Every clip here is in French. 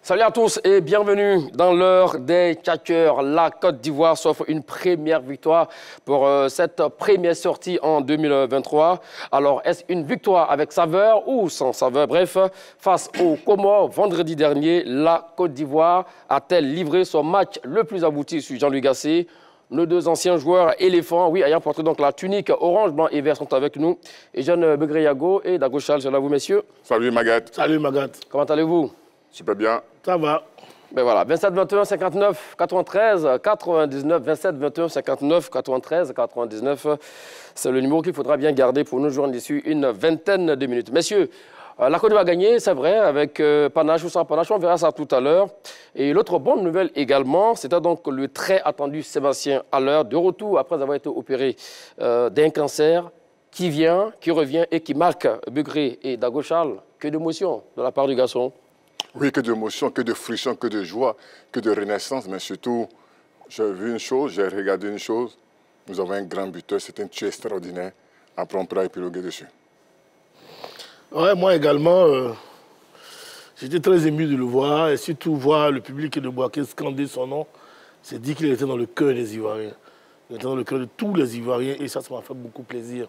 Salut à tous et bienvenue dans l'heure des catcheurs. La Côte d'Ivoire s'offre une première victoire pour cette première sortie en 2023. Alors, est-ce une victoire avec saveur ou sans saveur? Bref, face aux Comores, vendredi dernier, la Côte d'Ivoire a-t-elle livré son match le plus abouti sur Jean-Louis Gasset? Nos deux anciens joueurs éléphants, oui, ayant porté donc la tunique orange, blanc et vert sont avec nous. Et Jeanne Begreyago et Dago Charles, salut à vous messieurs. Salut Magat. Salut Magat. Comment allez-vous? Super bien. Ça va. Ben voilà, 27 21 59 93 99, 27 21 59 93 99. C'est le numéro qu'il faudra bien garder pour nous joindre d'ici une vingtaine de minutes. Messieurs, la Côte d'Ivoire a gagné, c'est vrai, avec panache ou sans panache, on verra ça tout à l'heure. Et l'autre bonne nouvelle également, c'était donc le très attendu Sébastien Haller, de retour après avoir été opéré d'un cancer, qui vient, qui revient et qui marque Begré et Dago Charles. Que d'émotion de la part du garçon. Oui, que d'émotion, que de friction, que de joie, que de renaissance. Mais surtout, j'ai vu une chose, j'ai regardé une chose. Nous avons un grand buteur, c'est un tueur extraordinaire. Après, on pourra épiloguer dessus. Ouais, moi également, j'étais très ému de le voir. Et surtout voir le public de Boaké scander son nom. C'est dit qu'il était dans le cœur des Ivoiriens. Il était dans le cœur de tous les Ivoiriens. Et ça m'a fait beaucoup plaisir.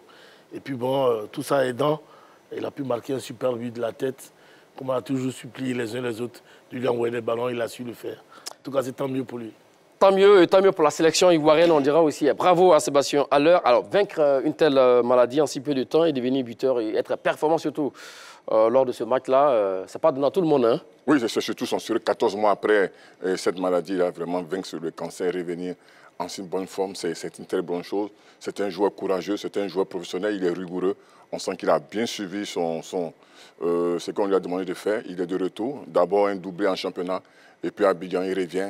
Et puis bon, tout ça aidant, il a pu marquer un super but de la tête. Comme on a toujours supplié les uns les autres de lui envoyer des ballons, il a su le faire. En tout cas, c'est tant mieux pour lui. Tant mieux, et tant mieux pour la sélection ivoirienne, on dira aussi. Bravo à Sébastien Haller. Alors, vaincre une telle maladie en si peu de temps et devenir buteur et être performant surtout lors de ce match-là, c'est pas donné à tout le monde. Hein? Oui, c'est surtout son sur 14 mois après cette maladie, il a vraiment vaincu le cancer, revenir en si bonne forme, c'est une très bonne chose. C'est un joueur courageux, c'est un joueur professionnel, il est rigoureux. On sent qu'il a bien suivi ce qu'on lui a demandé de faire. Il est de retour. D'abord un doublé en championnat. Et puis à Abidjan, il revient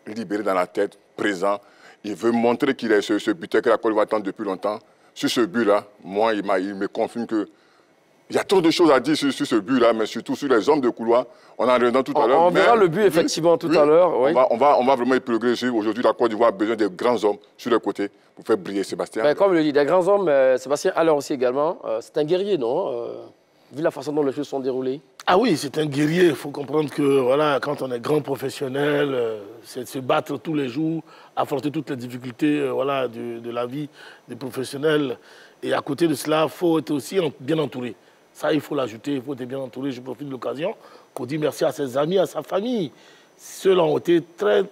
libéré dans la tête, présent. Il veut montrer qu'il est ce buteur que la Côte d'Ivoire attend depuis longtemps. Sur ce but-là, moi, il me confirme que il y a trop de choses à dire sur ce but-là, mais surtout sur les hommes de couloir. On en reviendra tout à l'heure. On verra le but, effectivement, tout à l'heure. Oui. On va vraiment épiloguer dessus. Aujourd'hui, la Côte d'Ivoire a besoin de grands hommes sur le côté pour faire briller Sébastien. Ben, comme le dit, des grands hommes, Sébastien Haller aussi également. C'est un guerrier, non? Vu la façon dont les choses sont déroulées. Ah oui, c'est un guerrier. Il faut comprendre que voilà, quand on est grand professionnel, c'est se battre tous les jours, affronter toutes les difficultés voilà, de la vie des professionnels. Et à côté de cela, il faut être aussi bien entouré. Ça, il faut l'ajouter, il faut être bien entouré. Je profite de l'occasion pour dire merci à ses amis, à sa famille. Ceux-là ont été très,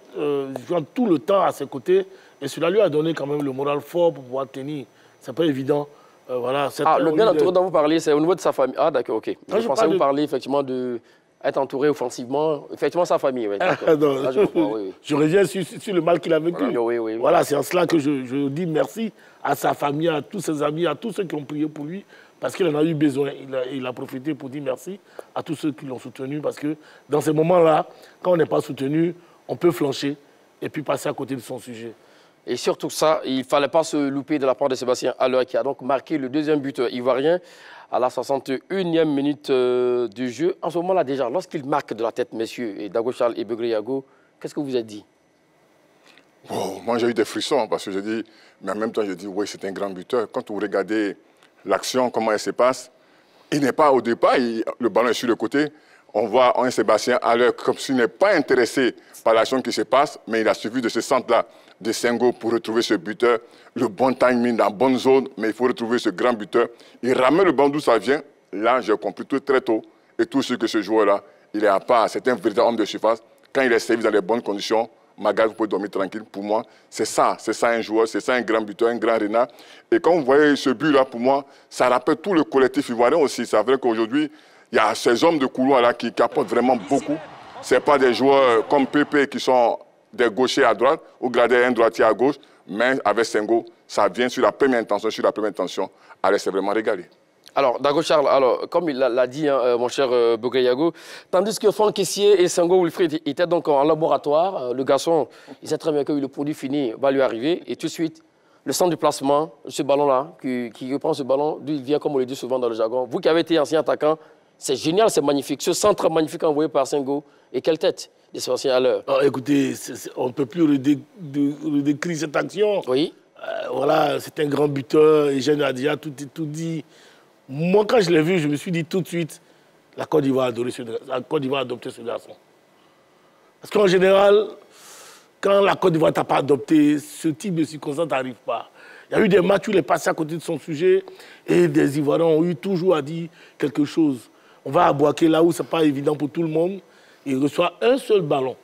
tout le temps à ses côtés. Et cela lui a donné quand même le moral fort pour pouvoir tenir. C'est pas évident. Voilà, le bien entouré dont vous parlez, c'est au niveau de sa famille. Ah, d'accord, ok. Je pensais que vous parliez effectivement d'être entouré offensivement. Effectivement, sa famille, oui. Non, je reviens sur le mal qu'il a vécu. Oui. Voilà, c'est en cela que je dis merci à sa famille, à tous ses amis, à tous ceux qui ont prié pour lui. Parce qu'il en a eu besoin. Il a profité pour dire merci à tous ceux qui l'ont soutenu. Parce que dans ces moments-là, quand on n'est pas soutenu, on peut flancher et puis passer à côté de son sujet. Et surtout ça, il ne fallait pas se louper de la part de Sébastien Haller qui a donc marqué le deuxième but ivoirien à la 61e minute du jeu. En ce moment-là déjà, lorsqu'il marque de la tête, messieurs, et Dago Charles et Begreyago, qu'est-ce que vous avez dit? Oh, moi j'ai eu des frissons parce que je dis, mais en même temps je dis, oui, c'est un grand buteur. Quand vous regardez l'action, comment elle se passe, il n'est pas au départ, le ballon est sur le côté. On voit un Sébastien Haller comme s'il n'est pas intéressé par l'action qui se passe, mais il a suivi de ce centre-là de Senghor pour retrouver ce buteur, le bon timing, dans la bonne zone, mais il faut retrouver ce grand buteur. Il ramène le ballon d'où ça vient. Là, j'ai compris tout très tôt, et tout ce que ce joueur-là, il est à part, c'est un véritable homme de surface. Quand il est servi dans les bonnes conditions, Magal, vous pouvez dormir tranquille. Pour moi, c'est ça un joueur, c'est ça un grand buteur, un grand renard. Et quand vous voyez ce but-là, pour moi, ça rappelle tout le collectif ivoirien aussi. C'est vrai qu'aujourd'hui, il y a ces hommes de couloir-là qui apportent vraiment beaucoup. Ce n'est pas des joueurs comme Pépé qui sont des gauchers à droite ou Gradé un droitier à gauche, mais avec Senghor, ça vient sur la première intention. Allez, c'est vraiment régalé. Alors, Dago Charles, comme il l'a dit, hein, mon cher Begreyago, tandis que Franck Kessié et Senghor Wilfried étaient donc en laboratoire, le garçon, il sait très bien que le produit fini va lui arriver, et tout de suite, le centre de placement, ce ballon-là, qui reprend ce ballon, d'où il vient, comme on le dit souvent dans le jargon. Vous qui avez été ancien attaquant, c'est génial, c'est magnifique. Ce centre magnifique envoyé par Senghor, et quelle tête de Sébastien Haller. Écoutez, on ne peut plus redécrire cette action. Oui. Voilà, c'est un grand buteur, et Jeanne a déjà tout dit. Moi, quand je l'ai vu, je me suis dit tout de suite, la Côte d'Ivoire a adopté ce garçon. Parce qu'en général, quand la Côte d'Ivoire t'a pas adopté, ce type de circonstance n'arrive pas. Il y a eu des matchs où il est passé à côté de son sujet et des Ivoiriens ont eu toujours à dire quelque chose. On va à Bouaké, là où ce n'est pas évident pour tout le monde. Il reçoit un seul ballon.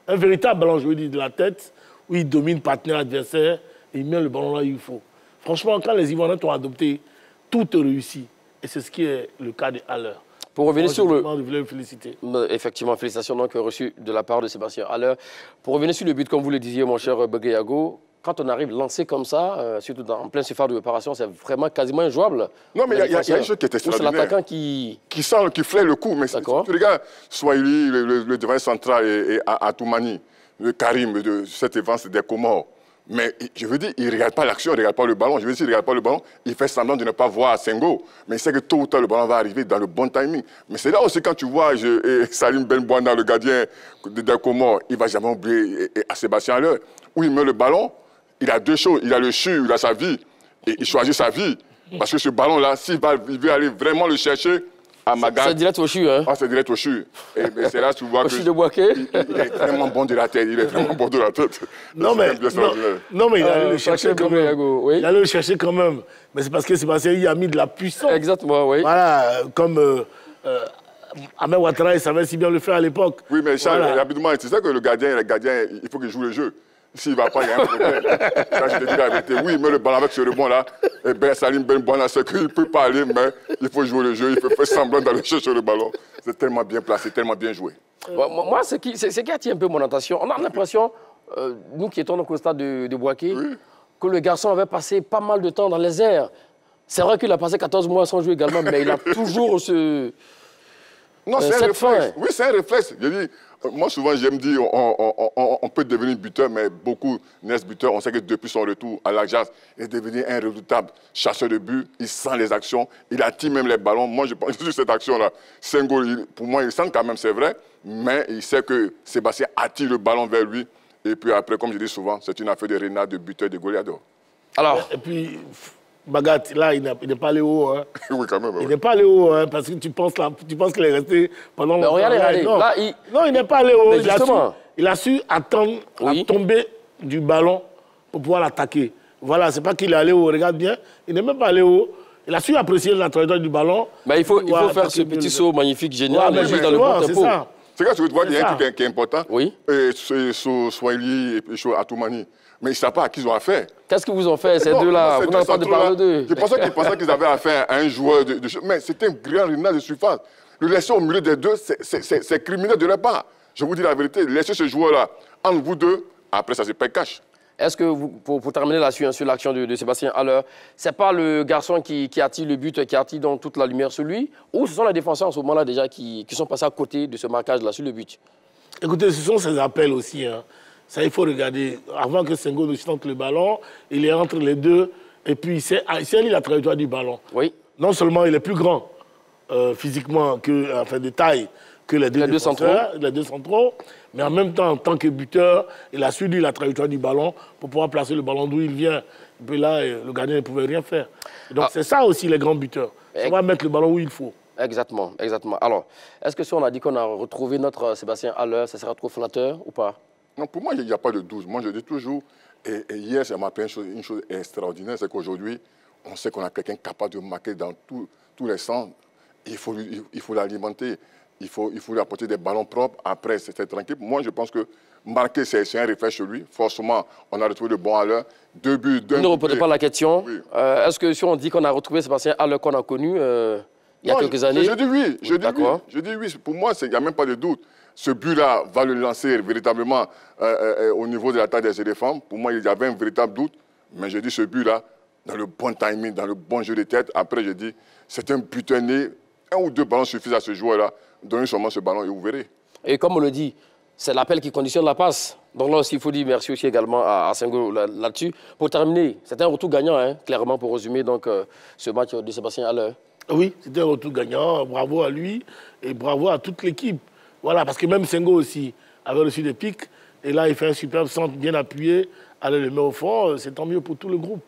Un véritable ballon, je veux dire, de la tête, où il domine le partenaire adversaire et il met le ballon là où il faut. Franchement, quand les Ivoiriens t'ont adopté, tout te réussit. Et c'est ce qui est le cas de Haller. Pour revenir sur le... Je voulais le féliciter. Effectivement, félicitations donc reçues de la part de Sébastien Haller. Pour revenir sur le but, comme vous le disiez, mon cher Begueyago, quand on arrive lancé comme ça, surtout en plein surface de réparation, c'est vraiment quasiment injouable. Non, mais il y a une chose qui est extraordinaire. C'est l'attaquant qui flaire le coup. Mais tu regardes Swahili, le devant central et Atoumani, le Karim de cette défense des Comores. Mais je veux dire, il ne regarde pas l'action, il ne regarde pas le ballon. Je veux dire, s'il ne regarde pas le ballon, il fait semblant de ne pas voir Senghor. Mais il sait que tôt ou tard, le ballon va arriver dans le bon timing. Mais c'est là aussi quand tu vois Salim Ben Bouana, le gardien des Comores, il ne va jamais oublier à Sébastien Haller, où il met le ballon. Il a deux choses. Il a le CHU, il a sa vie. Et il choisit sa vie. Parce que ce ballon-là, s'il veut aller vraiment le chercher à Magat... C'est direct au CHU, hein? Ah, c'est direct au CHU. Et c'est là que tu vois que... CHU de Bouaké. Il est vraiment bon de la tête. Il est vraiment bon de la tête. Non, mais il allait le chercher quand même. Oui. Il allait le chercher quand même. Mais c'est parce que Sébastien il a mis de la puissance. Exactement, oui. Voilà, comme... Ahmed Ouattara, il savait si bien le faire à l'époque. Oui, mais Charles, rapidement, tu sais que le gardien, il faut qu'il joue le jeu. S'il ne va pas, il y a un problème. Ça, je te dis la vérité. Oui, il met le ballon avec ce rebond-là. Et bien, Salim Ben Bouana, c'est qu'il ne peut pas aller, mais il faut jouer le jeu. Il peut faire semblant d'aller chercher le ballon. C'est tellement bien placé, tellement bien joué. Moi, ce qui attire un peu mon attention, on a l'impression, nous qui étions au stade de Bouaké, que le garçon avait passé pas mal de temps dans les airs. C'est vrai qu'il a passé 14 mois sans jouer également, mais il a toujours ce... Non, c'est un réflexe. Oui, c'est un réflexe. Je dis, moi, souvent, j'aime dire, on peut devenir buteur, mais beaucoup naissent buteurs. On sait que depuis son retour à l'Ajax, il est devenu un redoutable chasseur de but. Il sent les actions, il attire même les ballons. Moi, je pense que cette action-là, Senghor, pour moi, il sent quand même, c'est vrai, mais il sait que Sébastien attire le ballon vers lui. Et puis après, comme je dis souvent, c'est une affaire de renard, de buteur, de goleador. Alors, et puis... Bagat, là, il n'est pas allé haut. Hein. Oui, quand même. Il n'est pas allé haut, hein, parce que tu penses qu'il est resté pendant longtemps. Regardez. Non, là, non, il n'est pas allé haut. Il a su attendre à tomber du ballon pour pouvoir l'attaquer. Voilà, c'est pas qu'il est allé haut. Regarde bien, il n'est même pas allé haut. Il a su apprécier la trajectoire du ballon. Mais il faut faire ce petit saut magnifique, génial, juste dans le bon tempo. C'est ça, tu vois, il y a un truc qui est important. Oui. Swahili et Atoumani. Mais ils ne savent pas à qui ils ont affaire. Qu'est-ce qu'ils vous ont fait, ces deux-là? Vous n'avez pas de parler d'eux. Je pensais qu'ils avaient affaire à un joueur de mais c'était un grand renard de surface. Le laisser au milieu des deux, c'est criminel de leur part. Je vous dis la vérité, laissez ce joueur-là entre vous deux, après ça se paye cash. Est-ce que, pour terminer là-dessus, sur l'action de Sébastien Haller, ce n'est pas le garçon qui attire le but, qui attire dans toute la lumière sur lui, ou ce sont les défenseurs en ce moment-là déjà qui sont passés à côté de ce marquage-là sur le but? Écoutez, ce sont ces appels aussi. Hein. Ça, il faut regarder. Avant que Senghor ne tente le ballon, il est entre les deux. Et puis, c'est la trajectoire du ballon. Oui. Non seulement il est plus grand physiquement, enfin de taille, que les deux centraux, mais en même temps, en tant que buteur, il a suivi la trajectoire du ballon pour pouvoir placer le ballon d'où il vient. Et puis là, le gardien ne pouvait rien faire. Et donc, c'est ça aussi les grands buteurs. On va mettre le ballon où il faut. Exactement, exactement. Alors, est-ce que si on a dit qu'on a retrouvé notre Sébastien Haller, ça sera trop flatteur ou pas? Non, pour moi, il n'y a pas de doute. Moi, je dis toujours, et hier, ça m'a appris une chose extraordinaire, c'est qu'aujourd'hui, on sait qu'on a quelqu'un capable de marquer dans tous les sens. Il faut l'alimenter, il faut lui apporter des ballons propres. Après, c'est tranquille. Moi, je pense que marquer, c'est un réflexe sur lui. Forcément, on a retrouvé le bon Haller. 2 buts, 2 buts. Ne reposez pas la question. Oui. Est-ce que si on dit qu'on a retrouvé Sébastien Haller qu'on a connu il y a quelques années? Je dis oui. Je dis oui. Pour moi, il n'y a même pas de doute. Ce but-là va le lancer véritablement au niveau de la taille des éléphants. Pour moi, il y avait un véritable doute. Mais je dis ce but-là, dans le bon timing, dans le bon jeu de tête. Après, je dis, c'est un buteur né. 1 ou 2 ballons suffisent à ce joueur-là. Donnez seulement ce ballon et vous verrez. Et comme on le dit, c'est l'appel qui conditionne la passe. Donc là aussi, il faut dire merci aussi également à Senghor là-dessus. Pour terminer, c'est un retour gagnant, hein, clairement, pour résumer donc, ce match de Sébastien Haller. Oui, c'était un retour gagnant. Bravo à lui et bravo à toute l'équipe. Voilà, parce que même Senghor aussi avait reçu des pics. Et là, il fait un superbe centre bien appuyé. Allez le mettre au fond, c'est tant mieux pour tout le groupe.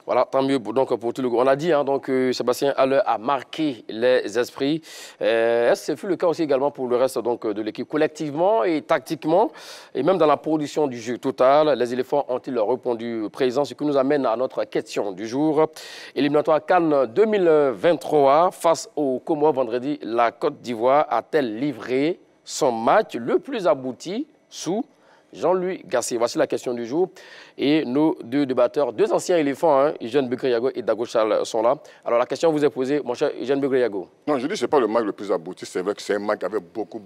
Voilà, tant mieux donc, pour tout le groupe. On a dit hein, donc, Sébastien Haller a marqué les esprits. Est-ce que ce fut le cas aussi également pour le reste donc, de l'équipe, collectivement et tactiquement, et même dans la production du jeu total? Les éléphants ont-ils répondu présent? Ce qui nous amène à notre question du jour. Éliminatoire CAN 2023 face aux Comores vendredi, la Côte d'Ivoire a-t-elle livré son match le plus abouti sous Jean-Louis Gasset? Voici la question du jour. Et nos deux débatteurs, deux anciens éléphants, hein, Eugène Bekriago et Dago Charles, sont là. Alors la question vous est posée, mon cher Eugène Bekriago. Non, je dis que ce n'est pas le match le plus abouti. C'est vrai que c'est un match avec beaucoup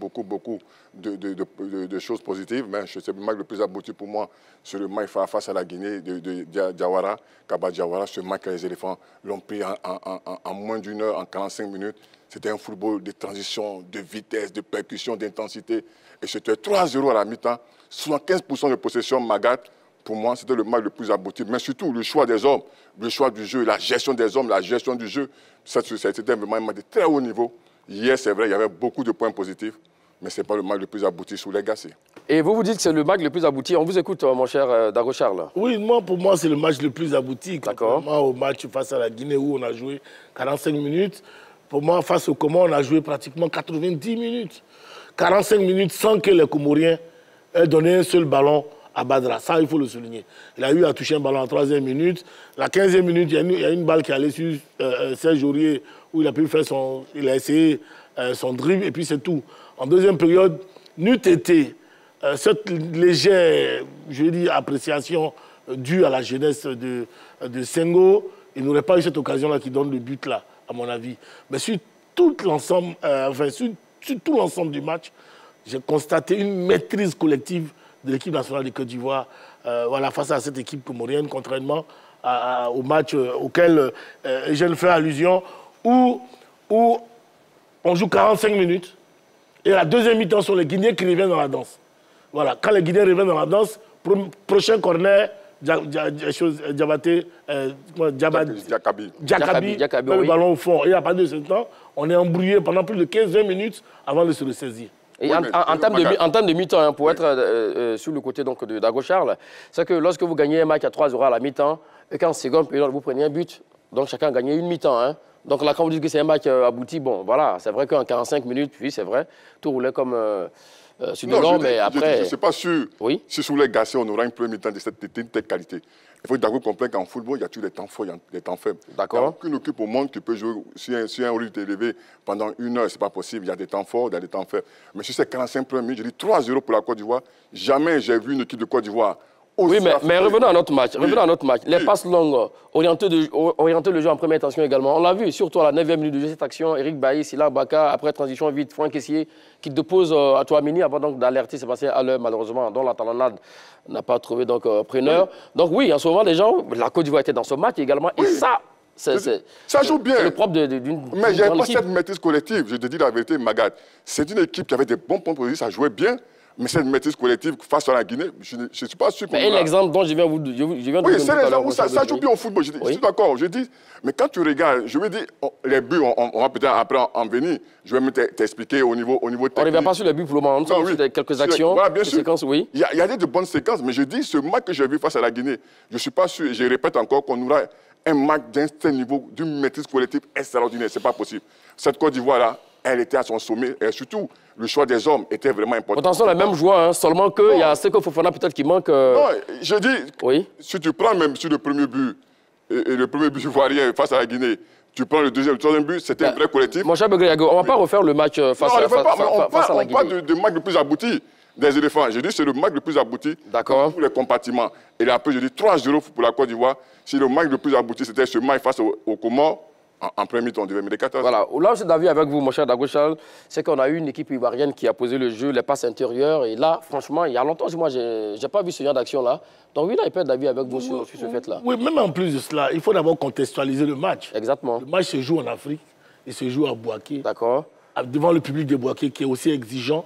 de choses positives. Mais c'est le match le plus abouti pour moi. C'est le match face à la Guinée de Diawara, Kaba Diawara. Ce match que les éléphants l'ont pris en moins d'une heure, en 45 minutes. C'était un football de transition, de vitesse, de percussion, d'intensité. Et c'était 3-0 à la mi-temps. 75% de possession Magat. Pour moi, c'était le match le plus abouti. Mais surtout, le choix des hommes, le choix du jeu, la gestion des hommes, la gestion du jeu. C'était vraiment un match de très haut niveau. Hier, c'est vrai, il y avait beaucoup de points positifs. Mais ce n'est pas le match le plus abouti sous les Gasset. Et vous dites que c'est le match le plus abouti. On vous écoute, mon cher Dago Charles. Oui, pour moi, c'est le match le plus abouti. Contrairement au match face à la Guinée où on a joué 45 minutes. Pour moi, face aux Comores, on a joué pratiquement 90 minutes. 45 minutes sans que les Comoriens aient donné un seul ballon à Badra. Ça, il faut le souligner. Il a eu à toucher un ballon en 3e minute. La 15e minute, il y a une balle qui allait sur Serge Aurier où il a pu faire il a essayé son dribble et puis c'est tout. En deuxième période, n'eût été cette légère, je veux dire, appréciation due à la jeunesse de Senghor, il n'aurait pas eu cette occasion-là qui donne le but là, à mon avis. Mais sur tout l'ensemble, sur tout l'ensemble du match, j'ai constaté une maîtrise collective de l'équipe nationale de Côte d'Ivoire voilà, face à cette équipe comorienne, contrairement au match auquel je fais allusion, où on joue 45 minutes et la deuxième mi-temps sont les Guinéens qui reviennent dans la danse. Voilà, quand les Guinéens reviennent dans la danse, prochain corner, Diakabi, le ballon au fond. Et à partir de ce temps, on est embrouillé pendant plus de 15-20 minutes avant de se ressaisir. Et oui, en termes de mi-temps, hein, pour être sur le côté donc, de Dago Charles, c'est que lorsque vous gagnez un match à 3-0 à la mi-temps, et qu'en seconde période, vous prenez un but, donc chacun a gagné une mi-temps. Hein. Donc là, quand vous dites que c'est un match abouti, bon, voilà, c'est vrai qu'en 45 minutes, oui, c'est vrai, tout roulait comme sur des normes, mais après... Je ne suis pas sûr si sous les Gasset, on aura une première mi-temps de cette qualité. Il faut d'abord comprendre qu'en football, il y a toujours des temps forts, il y a des temps faibles. D'accord. Il n'y a aucune équipe au monde qui peut jouer sur un rythme élevé pendant une heure, ce n'est pas possible. Il y a des temps forts, il y a des temps faibles. Mais sur ces 45 premières minutes, je dis 3-0 pour la Côte d'Ivoire. Jamais j'ai vu une équipe de Côte d'Ivoire. Oui, mais revenons à notre match. Revenons à notre match. Les passes longues, orienter le jeu en première intention également. On l'a vu, surtout à la 9e minute de jeu, cette action, Eric Bailly, Sila Baka, après transition vite, Franck Kessier, qui dépose à Touamini avant donc d'alerter Sébastien Haller, malheureusement, dont la talonnade n'a pas trouvé donc preneur. Donc oui, en ce moment, les gens, la Côte d'Ivoire était dans ce match également. Et ça, ça joue bien. C'est le propre d'une mais il n'y a pas cette maîtrise collective. Je te dis la vérité, Magat. C'est une équipe qui avait des bons points positifs, ça jouait bien. Mais cette maîtrise collective face à la Guinée, je ne suis pas sûr qu'on... Mais l'exemple dont je viens de vous donner... Oui, c'est l'exemple où ça joue bien au football. Je suis d'accord. Je dis, mais quand tu regardes, je veux dire, les buts, on va peut-être après en venir. Je vais t'expliquer au niveau technique. On ne revient pas sur les buts pour le moment. On sur quelques actions, voilà, bien sûr. Séquences, oui. Il y a de bonnes séquences, mais je dis, ce match que j'ai vu face à la Guinée, je ne suis pas sûr, et je répète encore, qu'on aura un match d'un tel niveau, d'une maîtrise collective extraordinaire. Ce n'est pas possible. Cette Côte d'Ivoire-là, elle était à son sommet, et surtout, le choix des hommes était vraiment important. Pourtant, ce sont les mêmes joueurs, hein, seulement qu'il y a Seko Fofana peut-être qui manque... Non, je dis, si tu prends même sur le premier but, et le premier but ivoirien face à la Guinée, tu prends le deuxième, le troisième but, c'était un vrai collectif. Mon cher Bekriago, on ne va pas refaire le match face à la Guinée. On parle de match le plus abouti des éléphants. Je dis c'est le match le plus abouti dans tous les compartiments. Et après, je dis 3-0 pour la Côte d'Ivoire. Si le match le plus abouti, c'était ce match face aux Comores, en premier mi-temps, en 2014. Voilà. Là, je suis d'avis avec vous, mon cher Dago Charles, c'est qu'on a eu une équipe ivoirienne qui a posé le jeu, les passes intérieures. Et là, franchement, il y a longtemps, moi, je n'ai pas vu ce genre d'action-là. Donc oui, là, il peut être d'avis avec vous sur ce fait-là. Oui, même en plus de cela, il faut d'abord contextualiser le match. Exactement. Le match se joue en Afrique, il se joue à Bouaké. D'accord. Devant le public de Bouaké qui est aussi exigeant.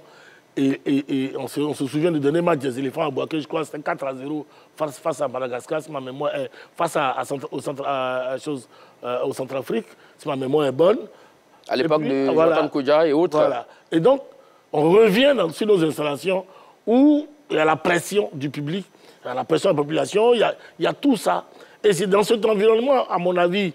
Et on se souvient du dernier match des éléphants à Bouaké, je crois que c'était 4-0 face à Madagascar, si ma mémoire est, face au Centrafrique, si ma mémoire est bonne. À l'époque de Jonathan Kodja et autres. Voilà. Et donc, on revient sur nos installations où il y a la pression du public, il y a la pression de la population, il y a tout ça. Et c'est dans cet environnement, à mon avis,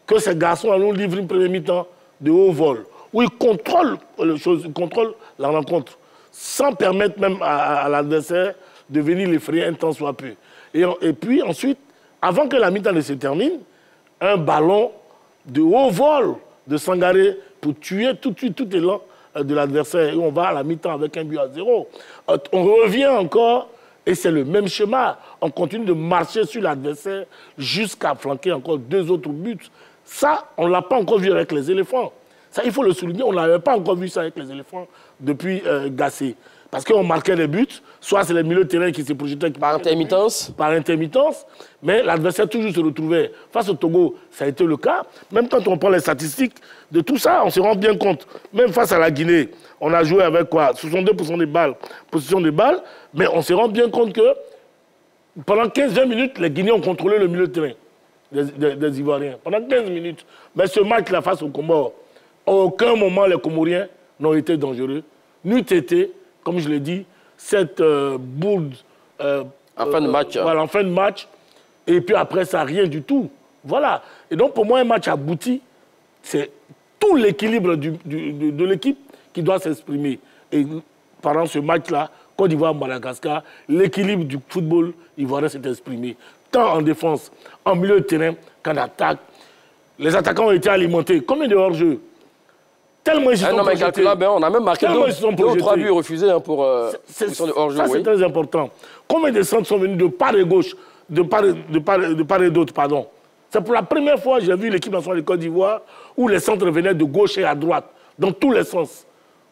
que ces garçons nous livrent une première mi-temps de haut vol, où ils contrôlent les choses, ils contrôlent la rencontre, sans permettre même à l'adversaire de venir l'effrayer un temps soit peu. Et puis ensuite, avant que la mi-temps ne se termine, un ballon de haut vol de Sangaré pour tuer tout de suite tout élan de l'adversaire. Et on va à la mi-temps avec 1-0. On revient encore, et c'est le même schéma. On continue de marcher sur l'adversaire jusqu'à flanquer encore 2 autres buts. Ça, on ne l'a pas encore vu avec les éléphants. Ça, il faut le souligner, on n'avait pas encore vu ça avec les éléphants depuis Gassé. Parce qu'on marquait les buts, soit c'est les milieux de terrain qui se projetaient. Par intermittence. Par intermittence, mais l'adversaire toujours se retrouvait. Face au Togo, ça a été le cas. Même quand on prend les statistiques de tout ça, on se rend bien compte. Même face à la Guinée, on a joué avec quoi 62% des balles, possession des balles, mais on se rend bien compte que pendant 15-20 minutes, les Guinéens ont contrôlé le milieu de terrain des Ivoiriens. Pendant 15 minutes. Mais ce match-là face aux Comores, à aucun moment les Comoriens n'ont été dangereux. N'eût été, comme je l'ai dit, cette bourde en fin de match. Voilà, en fin de match. Et puis après, ça, rien du tout. Voilà. Et donc, pour moi, un match abouti, c'est tout l'équilibre de l'équipe qui doit s'exprimer. Et pendant ce match-là, Côte d'Ivoire-Madagascar, l'équilibre du football ivoirien s'est exprimé. Tant en défense, en milieu de terrain qu'en attaque. Les attaquants ont été alimentés. Combien de hors-jeu? Tellement ils se sont projetés. On a même marqué 2 ou 3 buts refusés pour hors-jeu. Ça, c'est très important. Combien de centres sont venus de part et gauche, de part et d'autre, pardon. C'est pour la première fois que j'ai vu l'équipe nationale de Côte d'Ivoire où les centres venaient de gauche et à droite, dans tous les sens,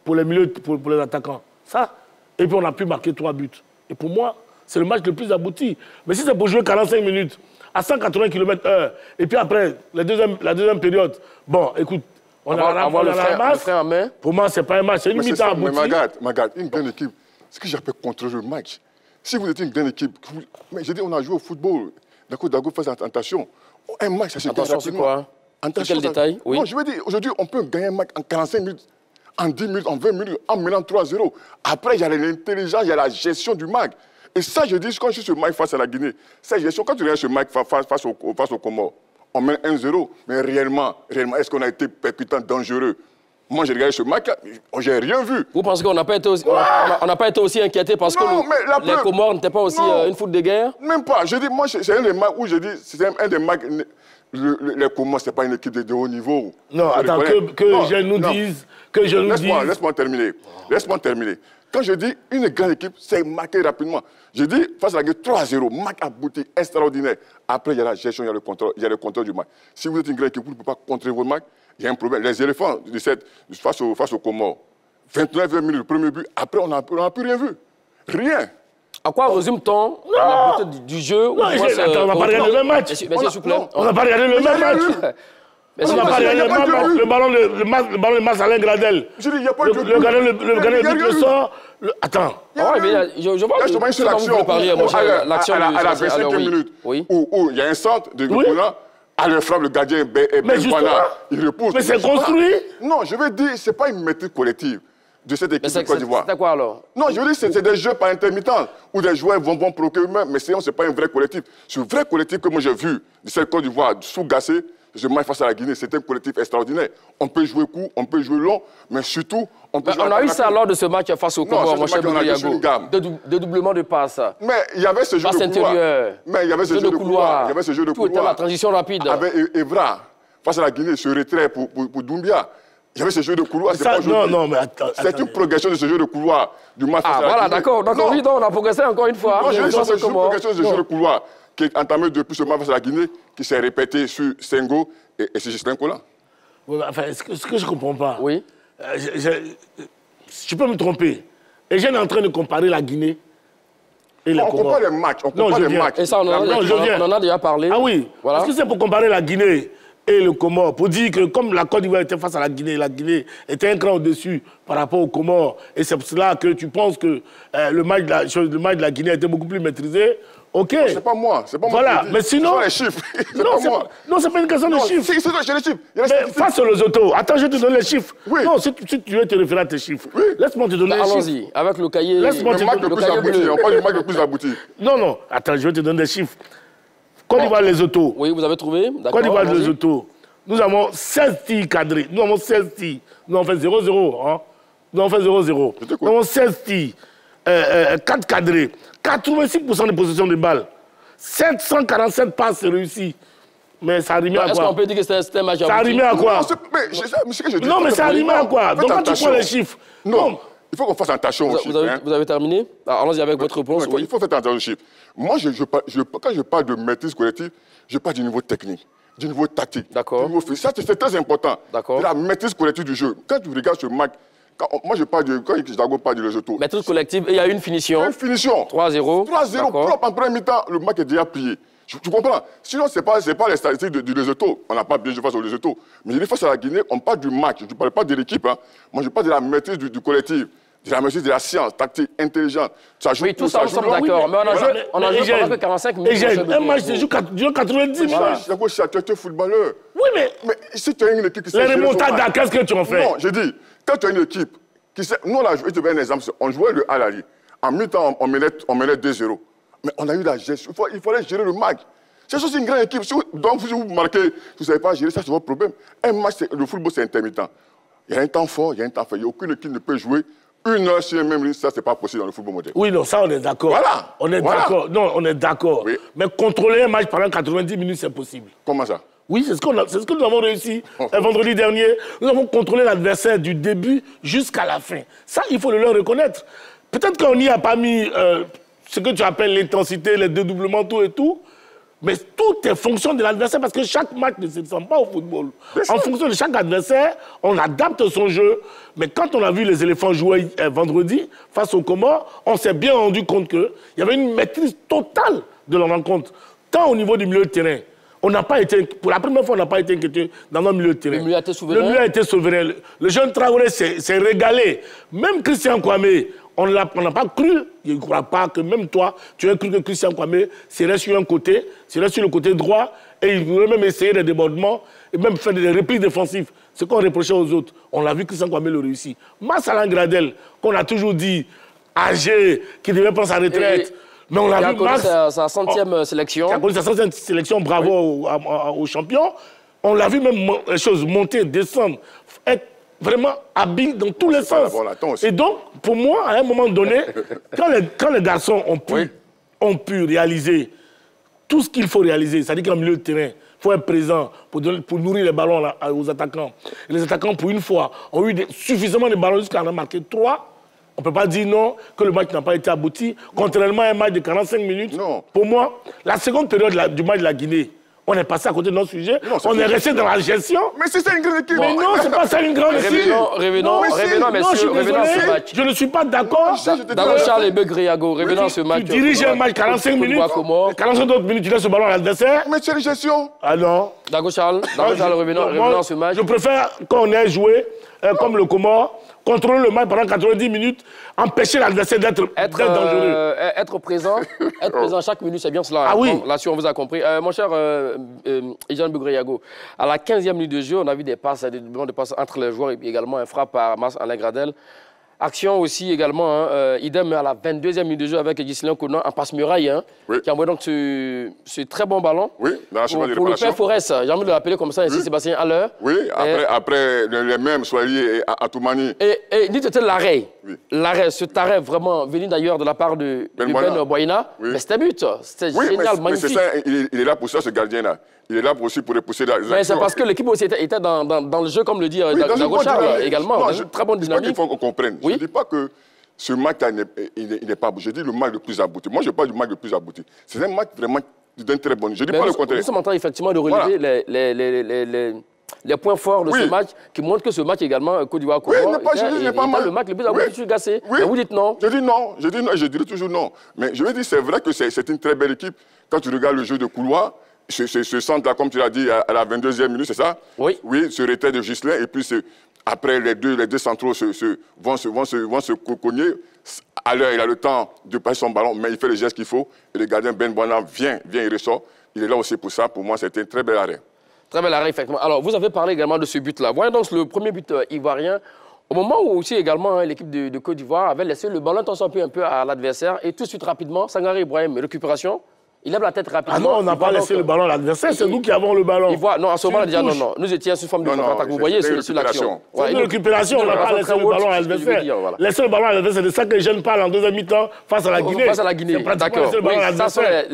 pour les milieux, pour les attaquants. Ça, et puis on a pu marquer 3 buts. Et pour moi, c'est le match le plus abouti. Mais si c'est pour jouer 45 minutes, à 180 km/h, et puis après, la deuxième période, bon, écoute, on a le frein en main. Pour moi, ce n'est pas un match, c'est une mi-temps aboutie. Mais Magat, une grande équipe, ce que j'appelle contrôler le match. Si vous êtes une grande équipe, mais j'ai dit, on a joué au football, d'accord, Dago, faites attention. Un match, ça se gagne rapidement. Attention, c'est quoi? Attention, quel détail? Oui. Non, je veux dire, aujourd'hui, on peut gagner un match en 45 minutes, en 10 minutes, en 20 minutes, en menant 3-0. Après, il y a l'intelligence, il y a la gestion du match. Et ça, je dis, quand je suis sur ce match face à la Guinée, cette gestion, quand tu regardes ce match face au Comores, on mène 1-0, mais réellement, est-ce qu'on a été percutant, dangereux? Moi, j'ai regardé ce match, j'ai rien vu. Vous pensez qu'on n'a pas été aussi, on n'a pas été aussi inquiété parce que les Comores n'étaient pas aussi une foule de guerre? Même pas. Je dis, moi, c'est un des matchs où je dis, c'est un des matchs. Les Comores, ce n'est pas une équipe de haut niveau. Non, attends, que je nous dise. Laisse-moi terminer. Laisse-moi terminer. Quand je dis une grande équipe, c'est marqué rapidement. Je dis, face à la Guinée, 3-0, match abouti, extraordinaire. Après, il y a la gestion, il y a le contrôle du match. Si vous êtes une grande équipe, vous ne pouvez pas contrôler votre match, il y a un problème. Les éléphants, face aux Comores, 29 minutes, le premier but, après, on n'a plus rien vu. Rien. À quoi résume-t-on la beauté du jeu? Non, on n'a pas regardé le même match. On n'a pas regardé le même match. Mais on n'a pas regardé le ballon de Marcelin Gradel. Je dis, il n'y a pas de le gardien le sort. Attends. Je vois justement une action à la 25e minute où il y a un centre de Goukouna, à le frappe, le gardien Benwana, il repousse. Mais c'est construit. Non, je veux dire, ce n'est pas une maîtrise collective de cette équipe de Côte d'Ivoire. C'est quoi alors? Non, je veux dire, c'est des jeux par intermittence où des joueurs vont procurer eux-mêmes, mais sinon, ce n'est pas un vrai collectif. Ce vrai collectif que moi j'ai vu de cette Côte d'Ivoire sous Gassé, ce match face à la Guinée, c'était un collectif extraordinaire. On peut jouer court, on peut jouer long, mais surtout, on peut jouer... On a eu ça lors de ce match face au Comores, mon cher Boudouyago. Dédoublement de passes. Mais il y avait ce jeu de couloir. Mais il y avait ce jeu de couloir. Il y avait ce jeu de couloir. Tout était la transition rapide. Avec Evra, face à la Guinée, ce retrait pour Doumbia. Il y avait ce jeu de couloir. Non, mais attends. C'est une progression de ce jeu de couloir du match face à la Guinée. Voilà, d'accord. Donc, oui, on a progressé encore une fois. Non, je veux dire, c'est une progression de ce jeu de couloir qui est entamé depuis ce match face à la Guinée, qui s'est répété sur Sengo et c'est Justin Kola. Enfin, ce que je ne comprends pas, oui. Je peux me tromper. Et j'ai en train de comparer la Guinée et les Comores. On compare les matchs. On compare les matchs. Et ça, on en a déjà parlé. Ah oui. Voilà. Est-ce que c'est pour comparer la Guinée et le Comores, pour dire que comme la Côte d'Ivoire était face à la Guinée était un cran au-dessus par rapport aux Comores, et c'est pour cela que tu penses que le match de la Guinée était beaucoup plus maîtrisé? Ok. C'est pas moi. C'est pas moi. Voilà. Mais sinon. Les chiffres. Non, c'est pas une question de chiffres. Si, j'ai les chiffres. Mais face aux autos, attends, je vais te donner les chiffres. Oui. Non, si tu veux te référer à tes chiffres. Oui. Laisse-moi te donner les chiffres. Allons-y, avec le cahier. Le match le plus abouti. On parle du match le plus abouti. Non, attends, je vais te donner des chiffres. Côte d'Ivoire, Lesotho. Oui, vous avez trouvé. Côte d'Ivoire, Lesotho. Nous avons 16 tirs cadrés. Nous avons 16 tirs. Nous avons fait 0-0. Hein? Nous avons fait 0-0. Nous avons 16 tirs. 4 cadrés. 86% de possession de balles. 747 passes réussies. Mais ça rimait à quoi? Est-ce qu'on peut dire que c'était un match ça rimait à quoi? Non, mais ça rimait à quoi? Donc quand tu prends les chiffres... Non, il faut qu'on fasse attention aux chiffres. Vous avez terminé? Allons-y avec votre réponse. Il faut faire attention aux chiffres. Moi, quand je parle de maîtrise collective, je parle du niveau technique, du niveau tactique. D'accord. Ça, c'est très important. D'accord. La maîtrise collective du jeu. Quand tu regardes ce match, moi, je parle de... Quand Jago parle de Lesotho... Maîtrise collective, et il y a une finition. Une finition. 3-0. 3-0 propre en première mi-temps. Le match est déjà plié. Tu comprends? Sinon, ce n'est pas les statistiques du Lesotho. On n'a pas bien joué face au Lesotho. Mais face à la Guinée, on parle du match. Je ne parle pas de l'équipe. Hein. Moi, je parle de la maîtrise du collectif, de la maîtrise de la science, tactique, intelligente. Ça joue, oui, tout ça, nous sommes d'accord. Mais on a joué pendant que 45 minutes. Un match se joue 90 minutes. Tu es footballeur. Oui, mais si tu as une équipe qui les remontadas, qu'est-ce que tu en fais? Non, j'ai dit, quand tu as une équipe qui sait... Nous, on a joué, je te donne un exemple. On jouait le Al-Ali. En mi-temps, on menait 2-0. Mais on a eu la gestion. Il fallait gérer le match. C'est une grande équipe. Donc, si vous marquez, vous ne savez pas gérer, ça, c'est votre problème. Un match, le football, c'est intermittent. Il y a un temps fort, il y a un temps faible. Il n'y a aucune équipe qui ne peut jouer 1 heure sur le même ligne. Ça, ce n'est pas possible dans le football moderne. Oui, non, ça, on est d'accord. Voilà. On est d'accord. Non, on est d'accord. Oui. Mais contrôler un match pendant 90 minutes, c'est possible. Comment ça? Oui, c'est ce que nous avons réussi vendredi dernier. Nous avons contrôlé l'adversaire du début jusqu'à la fin. Ça, il faut le leur reconnaître. Peut-être qu'on n'y a pas mis ce que tu appelles l'intensité, les dédoublements, tout et tout. Mais tout est fonction de l'adversaire parce que chaque match ne se ressemble pas au football. En fonction de chaque adversaire, on adapte son jeu. Mais quand on a vu les éléphants jouer vendredi face aux Comores, on s'est bien rendu compte qu'il y avait une maîtrise totale de leur rencontre. Tant au niveau du milieu de terrain. On n'a pas été, pour la première fois, on n'a pas été inquiété dans notre milieu de terrain. Le milieu a été souverain. Le milieu a été souverain. Le jeune Traoré s'est régalé. Même Christian Kwame, on n'a pas cru, je ne crois pas que même toi, tu as cru que Christian Kwame serait sur un côté, serait sur le côté droit, et il voulait même essayer des débordements, et même faire des reprises défensives. Ce qu'on reprochait aux autres, on l'a vu, Christian Kwame le réussit. Marcelin Gradel, qu'on a toujours dit, âgé, qui devait prendre sa retraite. Mais on l'a vu, Max, sa 100e sélection. Qui a connu sa 100e sélection, bravo aux champions. On l'a vu même les choses monter, descendre, être vraiment habile dans tous les sens. Et donc, pour moi, à un moment donné, quand les garçons ont pu réaliser tout ce qu'il faut réaliser, c'est-à-dire qu'en milieu de terrain, il faut être présent pour nourrir les ballons là, aux attaquants. Et les attaquants, pour une fois, ont eu suffisamment de ballons jusqu'à en marquer 3. On ne peut pas dire non, que le match n'a pas été abouti. Contrairement à un match de 45 minutes, non. Pour moi, la seconde période du match de la Guinée, on est passé à côté de notre sujet, on est resté dans la gestion. Mais c'est ça une grande équipe. Mais non, c'est pas ça une grande équipe. Revenons, messieurs, revenons à ce match. Je ne suis pas d'accord. D'abord, Charles Ebegriago, revenons à ce match. Tu diriges un match 45 minutes, 45 autres minutes, tu laisses ce ballon à l'adversaire. Mais c'est une gestion. Ah non. Dago Charles, revenons à ce match. Je préfère, quand on est joué, comme le Comore, contrôler le match pendant 90 minutes, empêcher l'adversaire d'être dangereux. Être présent chaque minute, c'est bien cela. Ah oui. Bon, là-dessus, on vous a compris. Mon cher Jean Begriago, à la 15e minute de jeu, on a vu des passes entre les joueurs et puis également un frappe par Alain Gradel. Action aussi également, idem à la 22e minute de jeu avec Ghislain Conan en passe-muraille, qui envoie donc ce très bon ballon pour le père Forest. J'ai envie de l'appeler comme ça, ici Sébastien Haller. Oui, après les mêmes Soilier et Atoumani. Et dites-le l'arrêt. L'arrêt, cet arrêt vraiment venu d'ailleurs de la part de Ben Boyna. Mais c'était but, c'était génial, magnifique. Mais c'est ça, il est là pour ça, ce gardien-là. Il est là aussi pour repousser la... Mais c'est parce que l'équipe aussi était dans le jeu, comme le dit Dago Charles également. Non, très bonne dynamique. Il faut qu'on comprenne. Je ne dis pas que ce match-là n'est pas abouti. Je dis le match le plus abouti. Moi, je parle du match le plus abouti. C'est un match vraiment d'un très bon. Je ne dis pas le contraire. Nous sommes en train effectivement de relever les points forts de ce match qui montrent que ce match également, Côte d'Ivoire, le match le plus abouti gassé. Mais vous dites non. Je dis non. Je dirais toujours non. Mais je veux dire, c'est vrai que c'est une très belle équipe. Quand tu regardes le jeu de couloir, ce centre-là, comme tu l'as dit, à la 22e minute, c'est ça? Oui. Oui, ce retrait de Ghislain, et puis après, les deux centraux vont se cogner. À l'heure, il a le temps de passer son ballon, mais il fait le geste qu'il faut. Et le gardien Ben Boina vient, il ressort. Il est là aussi pour ça. Pour moi, c'était un très bel arrêt. Très bel arrêt, effectivement. Alors, vous avez parlé également de ce but-là. Voyons donc le premier but ivoirien. Au moment où aussi également l'équipe de Côte d'Ivoire avait laissé le ballon tomber un peu à l'adversaire. Et tout de suite, rapidement, Sangaré Ibrahim, récupération. Il lève la tête rapidement. Ah non, on n'a pas laissé le ballon à l'adversaire, c'est nous qui avons le ballon. Il voit, non, à ce moment, déjà, non. Nous étions sous forme de contre-attaque. Vous voyez, sur l'action. C'est une récupération, on n'a pas laissé le ballon à l'adversaire. Laisser le ballon à l'adversaire, c'est ça que les jeunes parlent en deuxième mi-temps face à la Guinée. Face à la Guinée, d'accord. Ça, c'est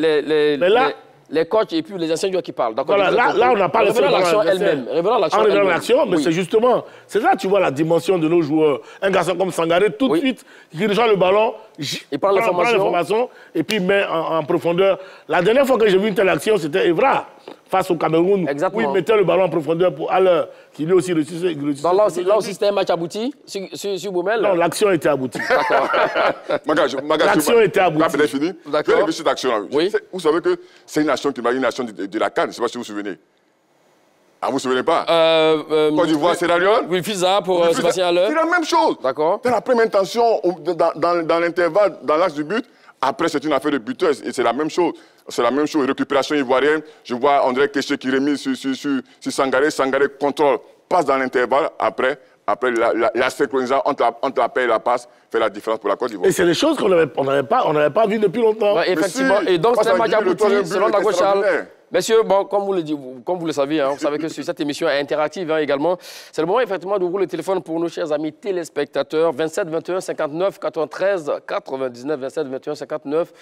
les coachs et puis les anciens joueurs qui parlent. Voilà, là, on n'a pas laissé l'action elle-même. Revenons à l'action, mais c'est justement, c'est là tu vois la dimension de nos joueurs. Un garçon comme Sangaré, tout de suite, qui reçoit le ballon, il prend l'information et puis met en profondeur. La dernière fois que j'ai vu une telle action, c'était Evra face au Cameroun, où il mettait le ballon en profondeur pour Haller, qui lui aussi réussissait. Là aussi, c'était un match abouti sur Boumel. Non, l'action était aboutie. D'accord. L'action était aboutie. C'est fini. D'accord. J'ai vu cette action-là. Vous savez que c'est une nation qui m'a une nation de la CAN. Je ne sais pas si vous vous souvenez. Ah, vous ne vous souvenez pas Côte d'Ivoire, Sierra Leone. Oui, Fiza pour Sébastien Haller. C'est la même chose. D'accord. Dans la première intention, dans l'intervalle, dans l'axe du but, après, c'est une affaire de buteur. Et c'est la même chose. C'est la même chose. Récupération ivoirienne. Je vois André Kéché qui remet sur Sangaré. Sangaré contrôle, passe dans l'intervalle. Après la synchronisation entre la paix et la passe fait la différence pour la Côte d'Ivoire. Et c'est des choses qu'on n'avait pas vues depuis longtemps. Ouais, effectivement. Et donc, c'est un match abouti selon Dagochal. Messieurs, bon, comme vous le savez, vous savez que cette émission est interactive également. C'est le moment effectivement d'ouvrir le téléphone pour nos chers amis téléspectateurs. 27 21 59 93 99 27 21 59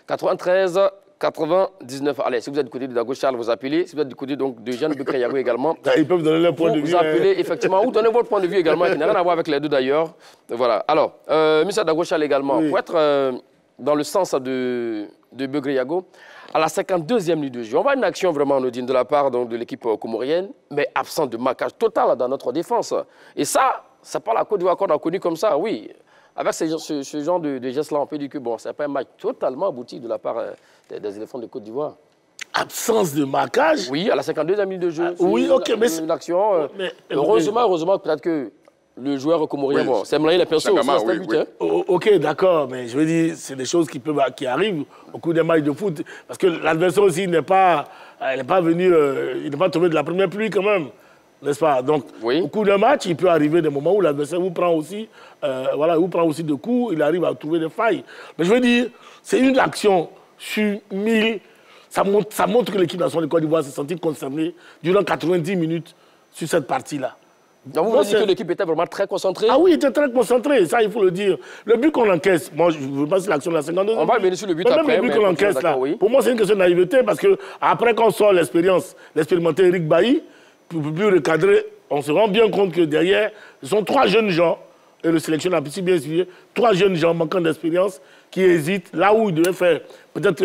93 99. Allez, si vous êtes du côté de Dagochal, vous appelez. Si vous êtes du côté donc, de Jeanne Bekreyago également, ils peuvent donner leur point de vue. Vous appelez effectivement, ou donnez votre point de vue également, qui n'a rien à voir avec les deux d'ailleurs. Voilà. Alors, M. Dagochal également, pour être dans le sens de Bekreyago, à la 52e minute de jeu, on voit une action vraiment anodine de la part donc, de l'équipe comorienne, mais absente de marquage total dans notre défense. Et ça, c'est pas la Côte d'Ivoire qu'on a connue comme ça, oui. Avec ce genre de gestes-là, on peut dire que bon, c'est pas un match totalement abouti de la part des éléphants de Côte d'Ivoire. Absence de marquage? Oui, à la 52e minute de jeu. Oui, ok, mais une action. Heureusement, peut-être que le joueur comorien, bon, c'est Mlaye les persos, c'est un but. Ok, d'accord, mais je veux dire, c'est des choses qui arrivent au cours des matchs de foot. Parce que l'adversaire aussi n'est pas venu, il n'est pas tombé de la première pluie quand même, n'est-ce pas? Donc, au cours d'un match, il peut arriver des moments où l'adversaire vous prend aussi, de coups, il arrive à trouver des failles. Mais je veux dire, c'est une action sur 1000. Ça montre que l'équipe nationale de Côte d'Ivoire s'est sentie concernée durant 90 minutes sur cette partie-là. Donc vous voulez dire que l'équipe était vraiment très concentrée? Ah oui, il était très concentré, ça il faut le dire. Le but qu'on encaisse, moi je veux pas sur l'action de la 52e. On va revenir sur le but après. Même le but qu'on encaisse là, pour moi c'est une question de naïveté parce que après qu'on sort l'expérimenté Eric Bailly, pour plus recadrer, on se rend bien compte que derrière, ce sont trois jeunes gens, et le sélectionneur a si bien suivi, trois jeunes gens manquant d'expérience qui hésitent là où ils devaient faire peut-être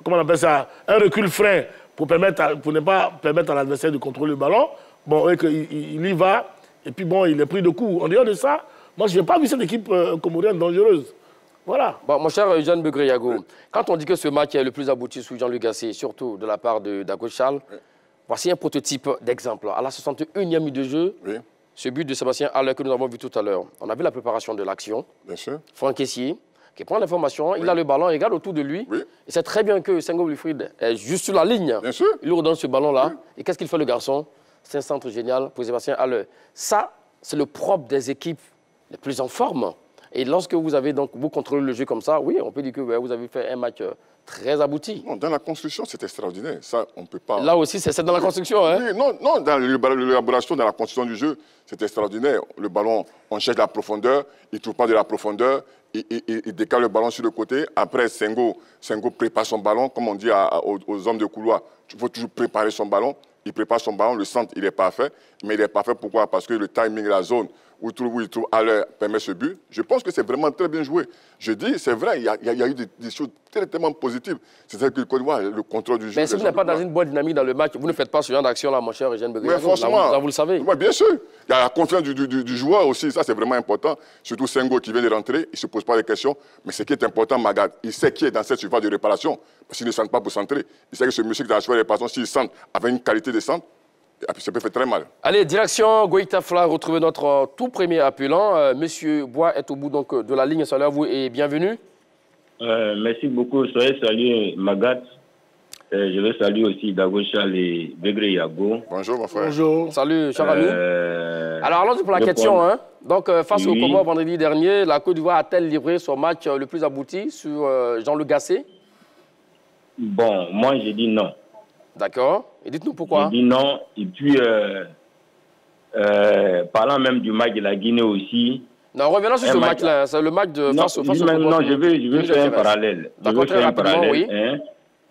comment on appelle ça, un recul frein pour ne pas permettre à l'adversaire de contrôler le ballon. Bon, il y va, et puis bon, il est pris de coups. En dehors de ça, moi, je n'ai pas vu cette équipe comorienne dangereuse. Voilà. Bon, mon cher Jeanne Bekreyago, quand on dit que ce match est le plus abouti sous Jean-Luc Gasset, surtout de la part de Dagochal, voici un prototype d'exemple. À la 61e minute de jeu, ce but de Sébastien Haller que nous avons vu tout à l'heure, on a vu la préparation de l'action. Bien sûr. Franck Kessié, qui prend l'information, il a le ballon, il regarde autour de lui. Et c'est très bien que Senghor Wilfried est juste sur la ligne. Bien sûr. Il lui redonne ce ballon-là. Et qu'est-ce qu'il fait le garçon? C'est un centre génial pour Sébastien Haller. Ça, c'est le propre des équipes les plus en forme. Et lorsque vous contrôlez le jeu comme ça, oui, on peut dire que vous avez fait un match très abouti. Non, dans la construction, c'est extraordinaire. Ça, on ne peut pas... Là aussi, c'est dans la construction, hein? Oui, non, dans l'élaboration, dans la construction du jeu, c'est extraordinaire. Le ballon, on cherche la profondeur, il ne trouve pas de la profondeur, il décale le ballon sur le côté. Après, Senghor prépare son ballon, comme on dit aux hommes de couloir. Il faut toujours préparer son ballon. Il prépare son ballon, le centre, il est parfait. Mais il est parfait pourquoi? Parce que le timing, la zone où il trouve Haller permet ce but. Je pense que c'est vraiment très bien joué. Je dis, c'est vrai, il y a eu des choses tellement positives. C'est-à-dire que le Côte d'Ivoire, le contrôle du jeu... Mais si vous n'êtes pas dans une bonne dynamique dans le match, vous ne faites pas ce genre d'action-là, mon cher Eugène Bekreyago. Mais forcément. Là, vous le savez. Oui, bien sûr. Il y a la confiance du joueur aussi, ça c'est vraiment important. Surtout Senghor qui vient de rentrer, il ne se pose pas de questions. Mais ce qui est important, Magat, il sait qui est dans cette surface de réparation. Parce qu'il ne centre pas pour centrer. Il sait que ce monsieur qui est dans la surface de réparation, s'il centre avec une qualité de centre, ça peut faire très mal. Allez, direction Goïta Fla, retrouvez notre tout premier appelant. Monsieur Bois est au bout donc, de la ligne. Salut à vous et bienvenue. Merci beaucoup. Soyez salués, Magat. Je veux saluer aussi Dagochal et Bekreyago. Bonjour, mon frère. Bonjour. Salut, cher ami. Alors, allons-y pour la question. Hein. Donc, face au Comores vendredi dernier, la Côte d'Ivoire a-t-elle livré son match le plus abouti sur Jean-Luc Gasset? Bon, moi, j'ai dit non. D'accord. Et dites-nous pourquoi. J'ai dit non. Et puis, parlant même du match de la Guinée aussi. Non, revenons sur ce match-là. C'est le match de face au Comores. Non, je veux faire un parallèle. D'accord, très rapidement, oui. Hein.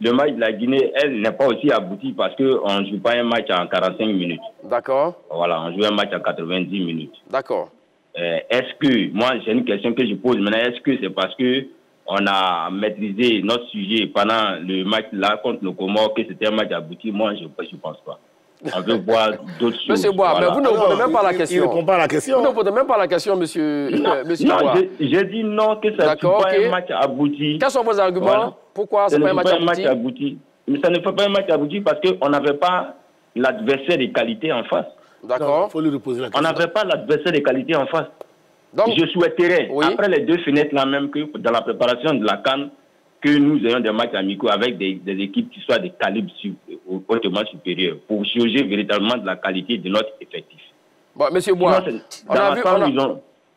Le match de la Guinée, elle n'est pas aussi aboutie parce qu'on ne joue pas un match en 45 minutes. D'accord. Voilà, on joue un match en 90 minutes. D'accord. Est-ce que, moi, c'est une question que je pose maintenant, est-ce que c'est parce qu'on a maîtrisé notre sujet pendant le match là contre le Comores que c'était un match abouti? Moi, je ne pense pas. On veut voir d'autres choses. Monsieur Bois, voilà. Mais vous ne répondez même pas à la question. Il ne répond pas à la question. Vous ne répondez même pas à la question, monsieur Non, Bois. j'ai dit non, que ça ne soit pas un match abouti. Quels sont vos arguments? Voilà. Pourquoi ce n'est pas un match abouti? Mais ça ne fait pas un match abouti parce qu'on n'avait pas l'adversaire de qualité en face. D'accord. Il faut lui reposer la question. On n'avait pas l'adversaire de qualité en face. Donc, je souhaiterais, après les 2 fenêtres là même, que dans la préparation de la CAN, que nous ayons des matchs amicaux avec des équipes qui soient de calibre hautement supérieur pour juger véritablement de la qualité de notre effectif. Bon, monsieur Bois,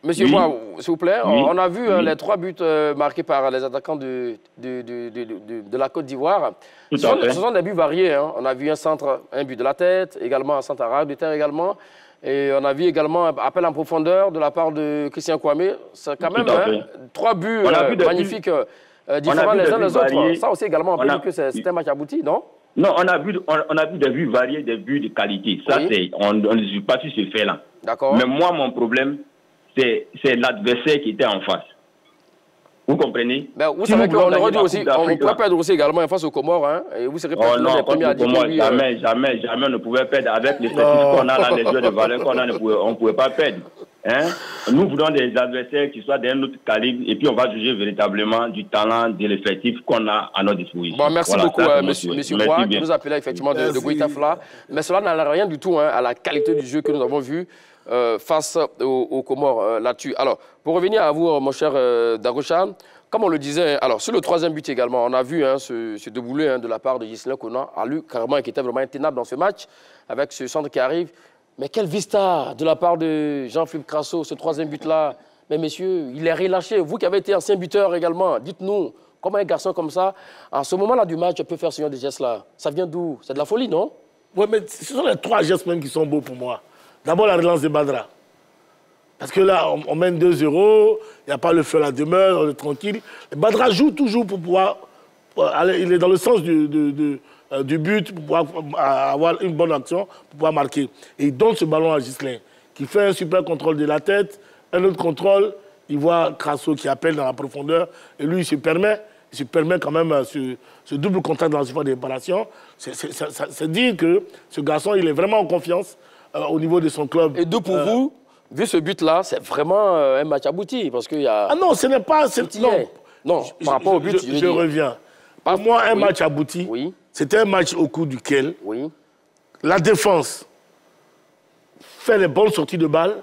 Monsieur Bois, s'il vous plaît, on a vu les 3 buts marqués par les attaquants de la Côte d'Ivoire. Ce sont des buts variés. Hein. On a vu un but de la tête, également un centre arabe de terre également. Et on a vu également un appel en profondeur de la part de Christian Kwame. C'est quand même 3 buts magnifiques, différents les uns des autres. Ça aussi également, on peut dire que c'est un match abouti, non? Non, on a vu des buts variés, des buts de qualité. Ça, on ne joue pas sur ce fait-là. D'accord. Mais moi, mon problème, c'est l'adversaire qui était en face. Vous comprenez? Ben, vous savez qu'on aurait dit aussi, on pourrait perdre aussi également face aux Comores, hein, et vous serez peut-être les premiers à dire oui. Jamais on ne pouvait perdre. Avec les statistiques qu'on a là, les joueurs de valeur qu'on a, on ne pouvait pas perdre. Hein? Nous voulons des adversaires qui soient d'un autre calibre, et puis on va juger véritablement du talent, de l'effectif qu'on a à notre disposition. Bon, merci beaucoup, monsieur Bois, qui nous appelait effectivement de Goïtafla. Mais cela n'a rien du tout à la qualité du jeu que nous avons vu face aux Comores là-dessus. Alors, pour revenir à vous, mon cher Darosha, comme on le disait, alors sur le 3e but également, on a vu ce déboulé de la part de Ghislain Conan, à lui carrément qui était vraiment intenable dans ce match, avec ce centre qui arrive. Mais quel vista de la part de Jean-Philippe Crasso, ce 3e but-là. Mais messieurs, il est relâché. Vous qui avez été ancien buteur également, dites-nous, comment un garçon comme ça, à ce moment-là du match, peut faire ce genre de gestes-là? Ça vient d'où? C'est de la folie, non? Oui, mais ce sont les 3 gestes même qui sont beaux pour moi. D'abord, la relance de Badra. Parce que là, on mène 2-0, il n'y a pas le feu à la demeure, on est tranquille. Et Badra joue toujours pour pouvoir aller, il est dans le sens du but, pour pouvoir avoir une bonne action, pour pouvoir marquer. Et il donne ce ballon à Ghislain, qui fait un super contrôle de la tête, un autre contrôle, il voit Crasso qui appelle dans la profondeur, et lui, il se permet quand même ce double contact dans la surface de réparation. C'est dire que ce garçon, il est vraiment en confiance au niveau de son club. Et d'où pour vous, vu ce but-là, c'est vraiment un match abouti, parce qu'il y a... Ah non, ce n'est pas... Non, par rapport au but, je reviens. Pour moi, un match abouti, c'était un match au cours duquel la défense fait les bonnes sorties de balles.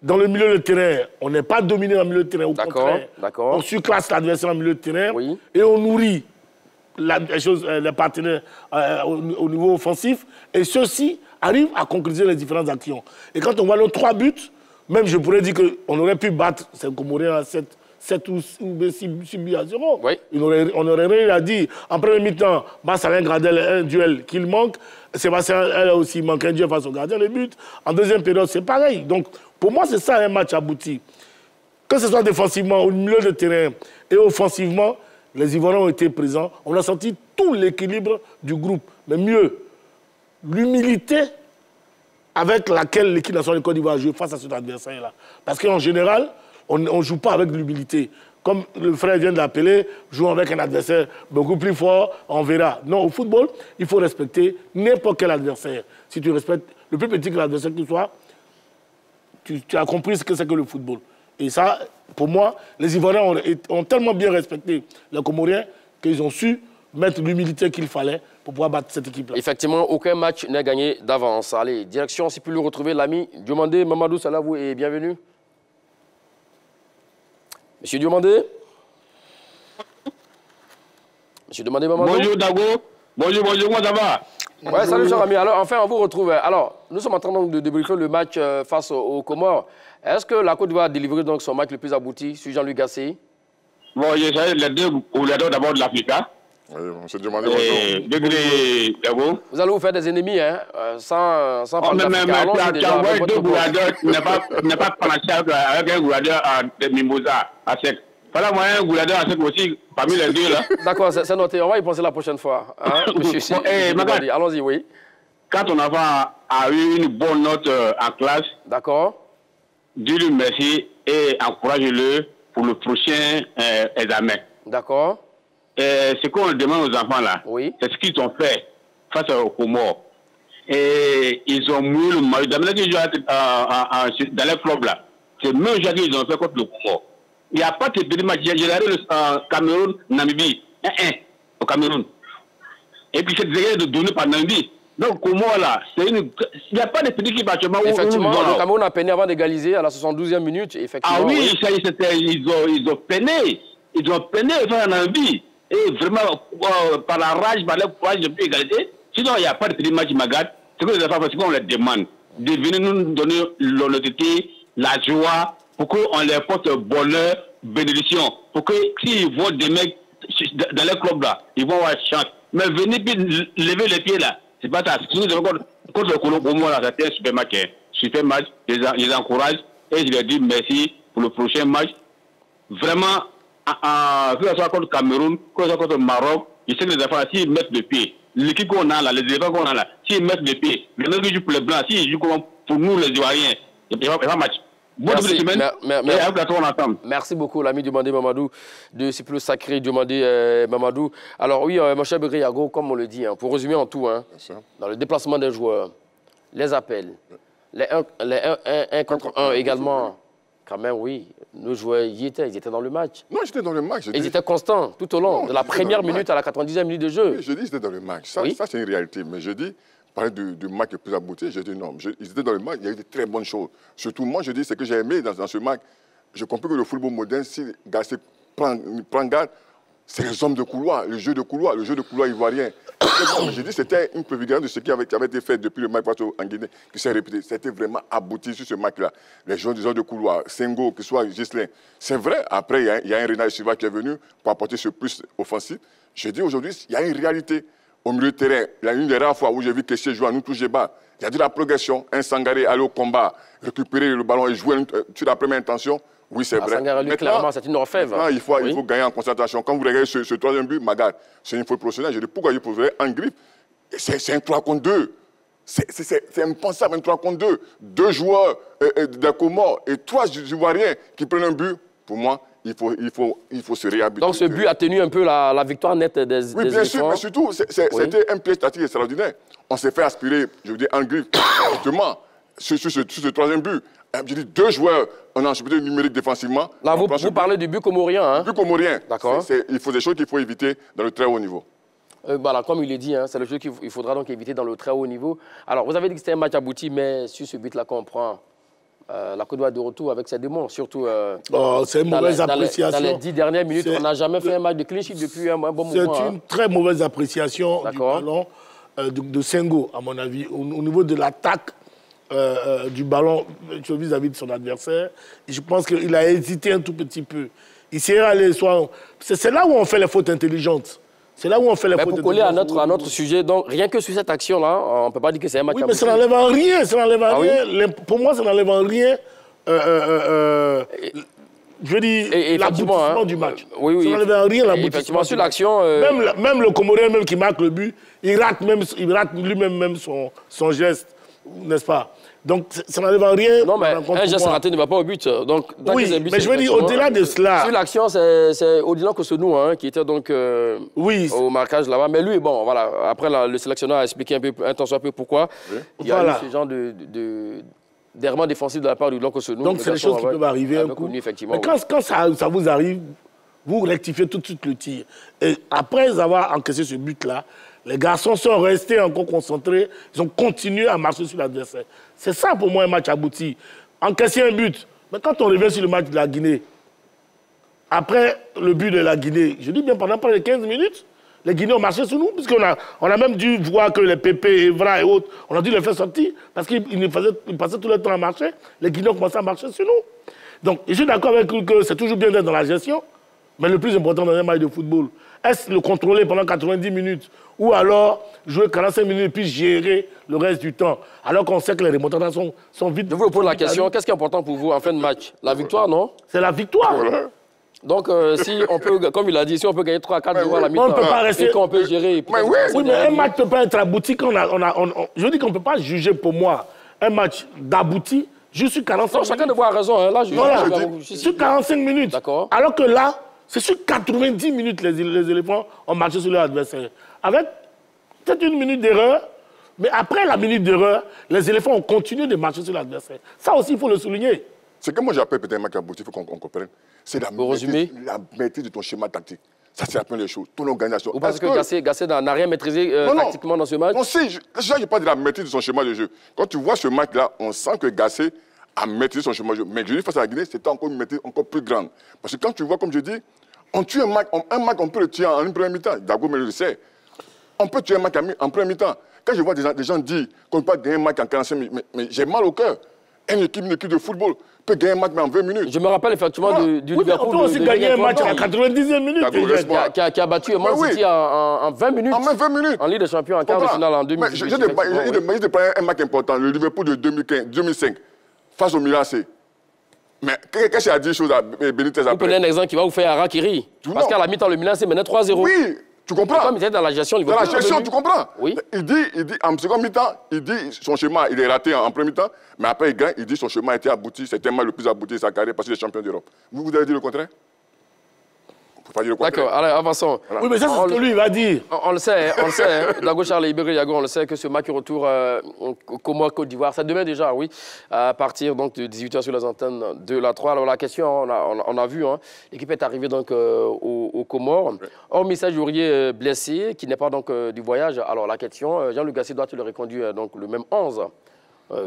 Dans le milieu de terrain, on n'est pas dominé dans le milieu de terrain. Au contraire, on surclasse l'adversaire dans le milieu de terrain et on nourrit les partenaires au niveau offensif. Et ceux-ci arrivent à concrétiser les différentes actions. Et quand on voit nos 3 buts, même je pourrais dire qu'on aurait pu battre ces Comoriens à 7 ou 6 buts à 0. On aurait rien à dire. En premier mi-temps, Bassalin Gradel, un duel qu'il manque. Sébastien, elle aussi, manque un duel face au gardien de but. En deuxième période, c'est pareil. Donc, pour moi, c'est ça un match abouti. Que ce soit défensivement, au milieu de terrain et offensivement, les Ivoiriens ont été présents. On a senti tout l'équilibre du groupe. Mais mieux, l'humilité avec laquelle l'équipe nationale de Côte d'Ivoire joue face à cet adversaire-là. Parce qu'en général, on ne joue pas avec l'humilité. Comme le frère vient de l'appeler, jouons avec un adversaire beaucoup plus fort, on verra. Non, au football, il faut respecter n'importe quel adversaire. Si tu respectes le plus petit que l'adversaire que tu sois, tu as compris ce que c'est que le football. Et ça, pour moi, les Ivoiriens ont tellement bien respecté les Comoriens qu'ils ont su mettre l'humilité qu'il fallait pour pouvoir battre cette équipe-là. Effectivement, aucun match n'est gagné d'avance. Allez, direction, si plus le retrouver, l'ami Diomandé Mamadou Salavou et bienvenue. Monsieur Diomandé. Monsieur Diomandé Mamadou. Bonjour Dago. Bonjour, comment ça va? Ouais, salut cher ami. Alors, enfin, on vous retrouve. Alors, nous sommes en train donc, de débriefer le match face aux Comores. Est-ce que la Côte d'Ivoire a délivré donc, son match le plus abouti sur Jean-Louis Gasset? Bon, j'ai les deux d'abord de l'Afrique. Oui, on se demandait bonjour. Vous allez vous faire des ennemis, hein, sans prendre tu as envoyé 2 gouladeurs qui n'est pas panaché avec un gouladeur de Mimosa à sec. Voilà, moi, un gouladeur à sec aussi, parmi les deux, là. D'accord, c'est noté. On va y penser la prochaine fois. Hein, monsieur allons-y, oui. Quand ton enfant a eu une bonne note en classe, d'accord, dis-lui merci et encourage-le pour le prochain examen. D'accord. Ce qu'on demande aux enfants là, oui, c'est ce qu'ils ont fait face aux Comores. Et ils ont mouillé le maillot. Dans les clubs là, c'est le même jeu qu'ils ont fait contre le Comore. Il n'y a pas de petit match. J'ai regardé le Cameroun, Namibie, 1-1 au Cameroun. Et puis c'est décidé de donner par Namibie. Donc, Comores là, il n'y a pas de petit équipe actuellement. Effectivement, le Cameroun a peiné avant d'égaliser à la 72e minute. Effectivement, ah oui, ça y est, ils ont peiné. Ils ont peiné faire Namibie. Et vraiment, par la rage, par le courage, de plus égalité. Sinon, il n'y a pas de petit match Magat. C'est que les enfants, parce qu'on les demande de venir nous donner l'honnêteté, la joie, pour qu'on leur porte bonheur, bénédiction. Pour que s'ils voient des mecs dans les clubs là, ils vont avoir chance. Mais venir puis lever les pieds là, c'est pas ça. Contre le Colombo, pour moi, là, c'était un super match. Hein. Super match, je les encourage et je leur dis merci pour le prochain match. Vraiment, que ce soit contre le Cameroun, que ce soit contre le Maroc, je sais que les enfants, s'ils mettent le pied, l'équipe qu'on a là, les éléphants qu'on a là, s'ils mettent le pied, les mecs qui jouent pour les Blancs, s'ils jouent pour nous les Ivoiriens, il n'y a pas match. Merci beaucoup, l'ami Diomandé Mamadou de Cyprus Sacré, Diomandé Mamadou. Alors oui, mon cher Begriago, comme on le dit, hein, pour résumer en tout, hein, dans le déplacement des joueurs, les appels, les 1 contre 1 également, quand même, oui, nos joueurs y étaient, ils étaient dans le match. Non, j'étais dans le match. Ils étaient constants tout au long, de la première minute à la 90e minute de jeu. Oui, je dis j'étais dans le match. Ça, c'est une réalité. Mais je dis, parler du match le plus abouti, je dis non. Ils étaient dans le match, il y a eu de très bonnes choses. Surtout, moi, je dis, ce que j'ai aimé dans ce match, je comprends que le football moderne, si Garcia prend garde, c'est les hommes de couloir, le jeu de couloir ivoirien. Je dis, c'était une prévision de ce qui avait été fait depuis le match en Guinée, qui s'est répété. C'était vraiment abouti sur ce match-là. Les joueurs des hommes de couloir, Sengo, que ce soit Gislain. C'est vrai, après, il y a un Renal Silva qui est venu pour apporter ce plus offensif. Je dis, aujourd'hui, il y a une réalité. Au milieu de terrain, il y a une des rares fois où j'ai vu Kessié jouer à nous toucher bas. Il y a de la progression. Un Sangaré aller au combat, récupérer le ballon et jouer sur la première intention. Oui, c'est vrai. Sangaré, clairement, c'est une orfèvre. Il faut gagner en concentration. Quand vous regardez ce troisième but, Magat, c'est une faute professionnelle. Je dis pourquoi il faudrait en griffe. C'est un 3 contre 2. C'est impensable, un 3 contre 2. 2 joueurs de Comores et 3 Ivoiriens qui prennent un but. Pour moi, il faut se réhabiliter. Donc ce but a tenu un peu la victoire nette des Oui, bien sûr, mais surtout, c'était un pied statique extraordinaire. On s'est fait aspirer, je veux dire, en griffe, justement, sur ce troisième but. Je dis 2 joueurs, on a un supérieur numérique défensivement. Là, vous parlez du but comorien. Hein? Du but comorien. D'accord. Il faut des choses qu'il faut éviter dans le très haut niveau. Voilà, comme il est dit, hein, c'est le jeu qu'il faudra donc éviter dans le très haut niveau. Alors, vous avez dit que c'était un match abouti, mais sur ce but-là qu'on prend, la Côte d'Ivoire de retour avec ses démons, surtout c'est une mauvaise appréciation. Dans les 10 dernières minutes, on n'a jamais fait un match de clean sheet depuis un bon moment. C'est une très mauvaise appréciation du ballon de Sengo, à mon avis, au niveau de l'attaque. Du ballon vis-à-vis de son adversaire. Et je pense qu'il a hésité un tout petit peu. Il s'est allé c'est là où on fait les fautes intelligentes. C'est là où on fait les fautes intelligentes. Pour coller à notre sujet, donc rien que sur cette action-là, on ne peut pas dire que c'est un match. Oui, mais ça n'enlève en rien. Ça n'enlève en rien. Oui. Pour moi, ça n'enlève en rien. Je veux dire, l'aboutissement du match. Oui. Ça n'enlève en rien l'aboutissement. Sur l'action. Même le Comorien même qui marque le but, il rate lui-même son geste. N'est-ce pas? Donc, ça n'enlève en rien. Non, mais un geste raté ne va pas au but. Donc, oui, mais je veux dire, au-delà de cela... Sur l'action, c'est Odilon Kosonou qui était donc au marquage là-bas. Mais lui, bon, voilà. Après, le sélectionneur a expliqué un temps soit peu pourquoi. Oui. Il y a eu ce genre d'errement défensif de la part d'Odilon Kosonou. Donc, c'est des choses qui peuvent arriver un coup. Mais quand ça vous arrive, vous rectifiez tout de suite le tir. Et après avoir encaissé ce but-là, les garçons sont restés encore concentrés, ils ont continué à marcher sur l'adversaire. C'est ça pour moi un match abouti. Encaisser un but. Mais quand on revient sur le match de la Guinée, après le but de la Guinée, je dis bien pendant près de 15 minutes, les Guinéens ont marché sur nous, puisqu'on a même dû voir que les Pépé, Evra et autres, on a dû les faire sortir, parce qu'ils passaient tout le temps à marcher. Les Guinéens ont commencé à marcher sur nous. Donc, je suis d'accord avec vous que c'est toujours bien d'être dans la gestion, Mais le plus important dans un match de football, est-ce le contrôler pendant 90 minutes ou alors jouer 45 minutes et puis gérer le reste du temps, alors qu'on sait que les remontadas sont vite... Je vous pose la question, qu'est-ce qui est important pour vous en fin de match? La victoire, non? C'est la victoire. Voilà. Donc, si on peut, comme il a dit, si on peut gagner 3-4 jours à la mi-temps, on ne peut pas rester... et qu'on peut gérer... Oui, mais un match ne peut pas être abouti quand je dis qu'on ne peut pas juger, pour moi, un match d'abouti juste sur 45 minutes. Chacun de vous a raison. Hein. Là, sur 45 minutes. D'accord. Alors que là, c'est sur 90 minutes les éléphants ont marché sur leur adversaire. Avec peut-être une minute d'erreur, mais après la minute d'erreur, les éléphants ont continué de marcher sur l'adversaire. Ça aussi, il faut le souligner. Ce que moi j'appelle peut-être un match abouti, il faut qu'on comprenne. C'est la maîtrise de ton schéma tactique. Ça, c'est la première chose. Ton organisation. Vous pensez que Gassé n'a rien maîtrisé tactiquement dans ce match? Non, je parle de la maîtrise de son schéma de jeu. Quand tu vois ce match-là, on sent que Gassé a maîtrisé son schéma de jeu. Mais je dis face à la Guinée, c'était encore une maîtrise encore plus grande. Parce que quand tu vois, comme je dis, on tue un match, on peut le tuer en une première mi-temps. Dago me le sait. On peut tuer un match en première mi-temps. Quand je vois des gens dire qu'on ne peut pas gagner un match en 45 minutes, mais j'ai mal au cœur. Une équipe de football peut gagner un match mais en 20 minutes. Je me rappelle effectivement du Liverpool. On peut aussi gagner un match en 90 minutes. Qui a battu Man City en 20 minutes. En 20 minutes. En Ligue des Champions, en quart de finale en 2018. Je te prends un match important, le Liverpool de 2005, face au Milan AC. Mais qu'est-ce qu'il a dit chose à Benitez après? Vous prenez un exemple qui va vous faire harakiri. Parce qu'à la mi-temps, le Milan s'est mené 3-0. Oui. Tu comprends? Comme il était dans la gestion, dans la gestion, tu comprends? Oui. Il dit, en seconde mi-temps, il dit son schéma, il est raté en premier mi-temps, mais après il gagne, il dit son schéma était abouti, c'était le plus abouti de sa carrière parce qu'il est champion d'Europe. Vous avez dit le contraire? On ne peut pas dire le contraire. D'accord, allez, avançons. Voilà. Oui, mais ça, c'est ce que lui, il va dire. On le sait, Dago Charles et Iberi Yago, on le sait que ce match retour au Comores Côte d'Ivoire, c'est demain déjà, oui, à partir donc, de 18h sur les antennes de la 3. Alors la question, on a vu, hein, l'équipe est arrivée donc au Comores. Okay. Hormis Serge Aurier blessé, qui n'est pas donc du voyage, alors la question, Jean-Luc Gassé doit-il reconduire donc le même 11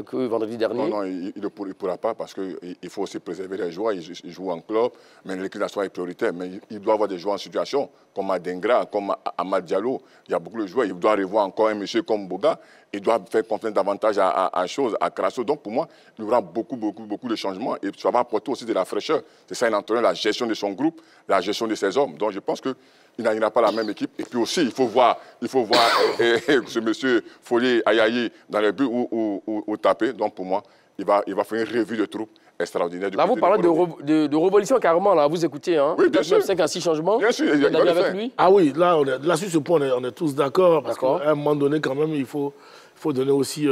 que vendredi dernier? Non, il ne pourra pas parce qu'il faut aussi préserver les joueurs. Il joue en club, mais l'équipe nationale est prioritaire. Mais il doit avoir des joueurs en situation, comme Adengra, comme Amad Diallo. Il y a beaucoup de joueurs. Il doit revoir encore un monsieur comme Boga. Il doit faire confiance davantage à Crasso. Donc pour moi, il y aura beaucoup de changements. Et ça va apporter aussi de la fraîcheur. C'est ça, il entraîne la gestion de son groupe, la gestion de ses hommes. Donc je pense que il n'a pas la même équipe. Et puis aussi, il faut voir ce monsieur Follier Ayayi dans les buts ou taper. Donc pour moi, il va faire une revue de troupes extraordinaire. Là, vous parlez de révolution carrément, là, vous écoutez, hein? Oui, bien sûr. 5 à 6 changements. Bien sûr, il va le faire. lui. Ah oui, là, sur ce point, on est tous d'accord. Parce qu'à un moment donné, quand même, il faut donner aussi,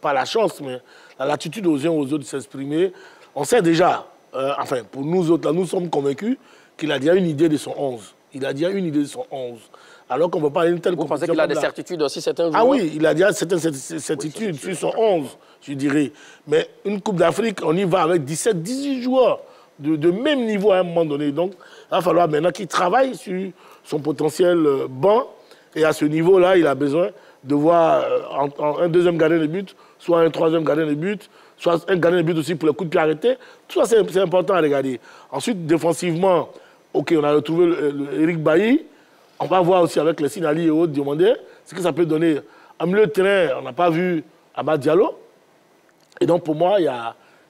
pas la chance, mais la latitude aux uns aux autres de s'exprimer. On sait déjà, enfin, pour nous autres, là, nous sommes convaincus qu'il a déjà une idée de son 11. Il a déjà une idée de son 11. Alors qu'on ne peut pas une telle compétition. Vous pensez qu'il a des certitudes aussi, certains joueurs? Ah oui, il a déjà certaines certitudes sur son 11, je dirais. Mais une Coupe d'Afrique, on y va avec 17, 18 joueurs de même niveau à un moment donné. Donc, il va falloir maintenant qu'il travaille sur son potentiel banc. Et à ce niveau-là, il a besoin de voir un deuxième gardien de but, soit un troisième gardien de but, soit un gardien de but aussi pour le coup de pied arrêté. Tout ça, c'est important à regarder. Ensuite, défensivement, OK, on a retrouvé Eric Bailly. On va voir aussi avec les Sinali et autres demander ce que ça peut donner. En milieu de terrain, on n'a pas vu Amad Diallo. Et donc, pour moi, il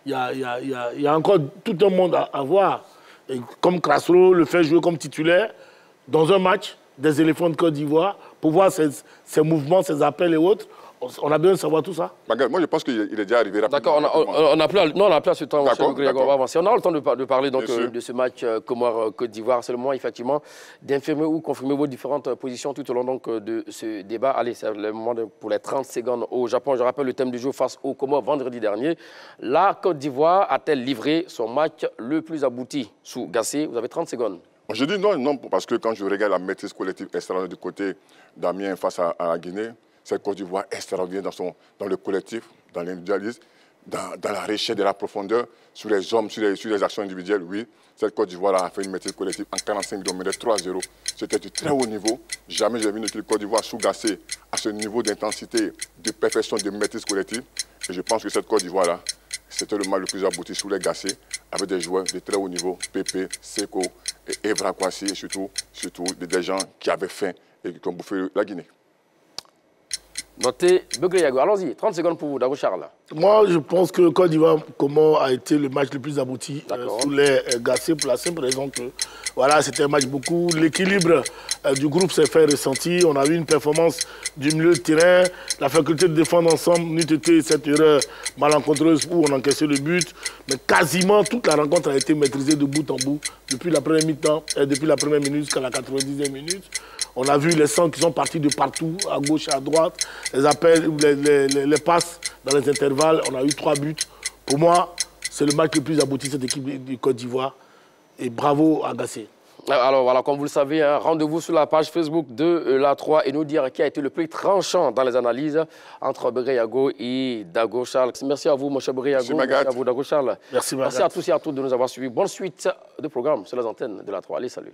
y a encore tout un monde à voir. Et comme Crasso le fait jouer comme titulaire dans un match des éléphants de Côte d'Ivoire pour voir ses mouvements, ses appels et autres. On a besoin de savoir tout ça. Moi, je pense qu'il est déjà arrivé rapidement. D'accord, on n'a plus ce temps. On va avancer. On aura le temps de parler donc, de ce match Comores-Côte d'Ivoire. C'est le moment, effectivement, d'infirmer ou confirmer vos différentes positions tout au long donc, de ce débat. Allez, c'est le moment pour les 30 secondes au Japon. Je rappelle le thème du jour face aux Comores vendredi dernier. La Côte d'Ivoire a-t-elle livré son match le plus abouti sous Gassé? Vous avez 30 secondes. Je dis non, parce que quand je regarde la maîtrise collective extraordinaire du côté d'Amiens face à la Guinée, cette Côte d'Ivoire extraordinaire dans le collectif, dans l'individualisme, dans la richesse de la profondeur, sur les hommes, sur les actions individuelles, oui. Cette Côte d'Ivoire a fait une maîtrise collective en 45 minutes, on menait 3-0. C'était du très haut niveau. Jamais j'ai vu une équipe Côte d'Ivoire sous-gassée à ce niveau d'intensité, de perfection, de maîtrise collective. Et je pense que cette Côte d'Ivoire-là, c'était le match le plus abouti sous les gassés, avec des joueurs de très haut niveau, Pépé, Seko, et Evra Kwasi, et surtout des gens qui avaient faim et qui ont bouffé la Guinée. Notez Begré Yago. Allons-y, 30 secondes pour vous, Dago Charles. Moi, je pense que Côte d'Ivoire, comment a été le match le plus abouti sous les Gassé, pour la simple raison que voilà, c'était un match beaucoup. L'équilibre du groupe s'est fait ressentir. On a vu une performance du milieu de terrain. La faculté de défendre ensemble n'eût été cette erreur malencontreuse où on encaissait le but. Mais quasiment toute la rencontre a été maîtrisée de bout en bout, depuis la première mi-temps, depuis la première minute jusqu'à la 90e minute. On a vu les centres qui sont partis de partout, à gauche et à droite, les appels, les passes dans les intervalles. On a eu 3 buts. Pour moi, c'est le match le plus abouti de cette équipe du Côte d'Ivoire. Et bravo à Gassé. Alors voilà, comme vous le savez, hein, rendez-vous sur la page Facebook de la 3 et nous dire qui a été le plus tranchant dans les analyses entre Bereyago et Dago Charles. Merci à vous, mon cher Bereyago. Merci à vous, Dago Charles. Merci, Magat. Merci à tous et à toutes de nous avoir suivis. Bonne suite de programme sur les antennes de la 3. Allez, salut.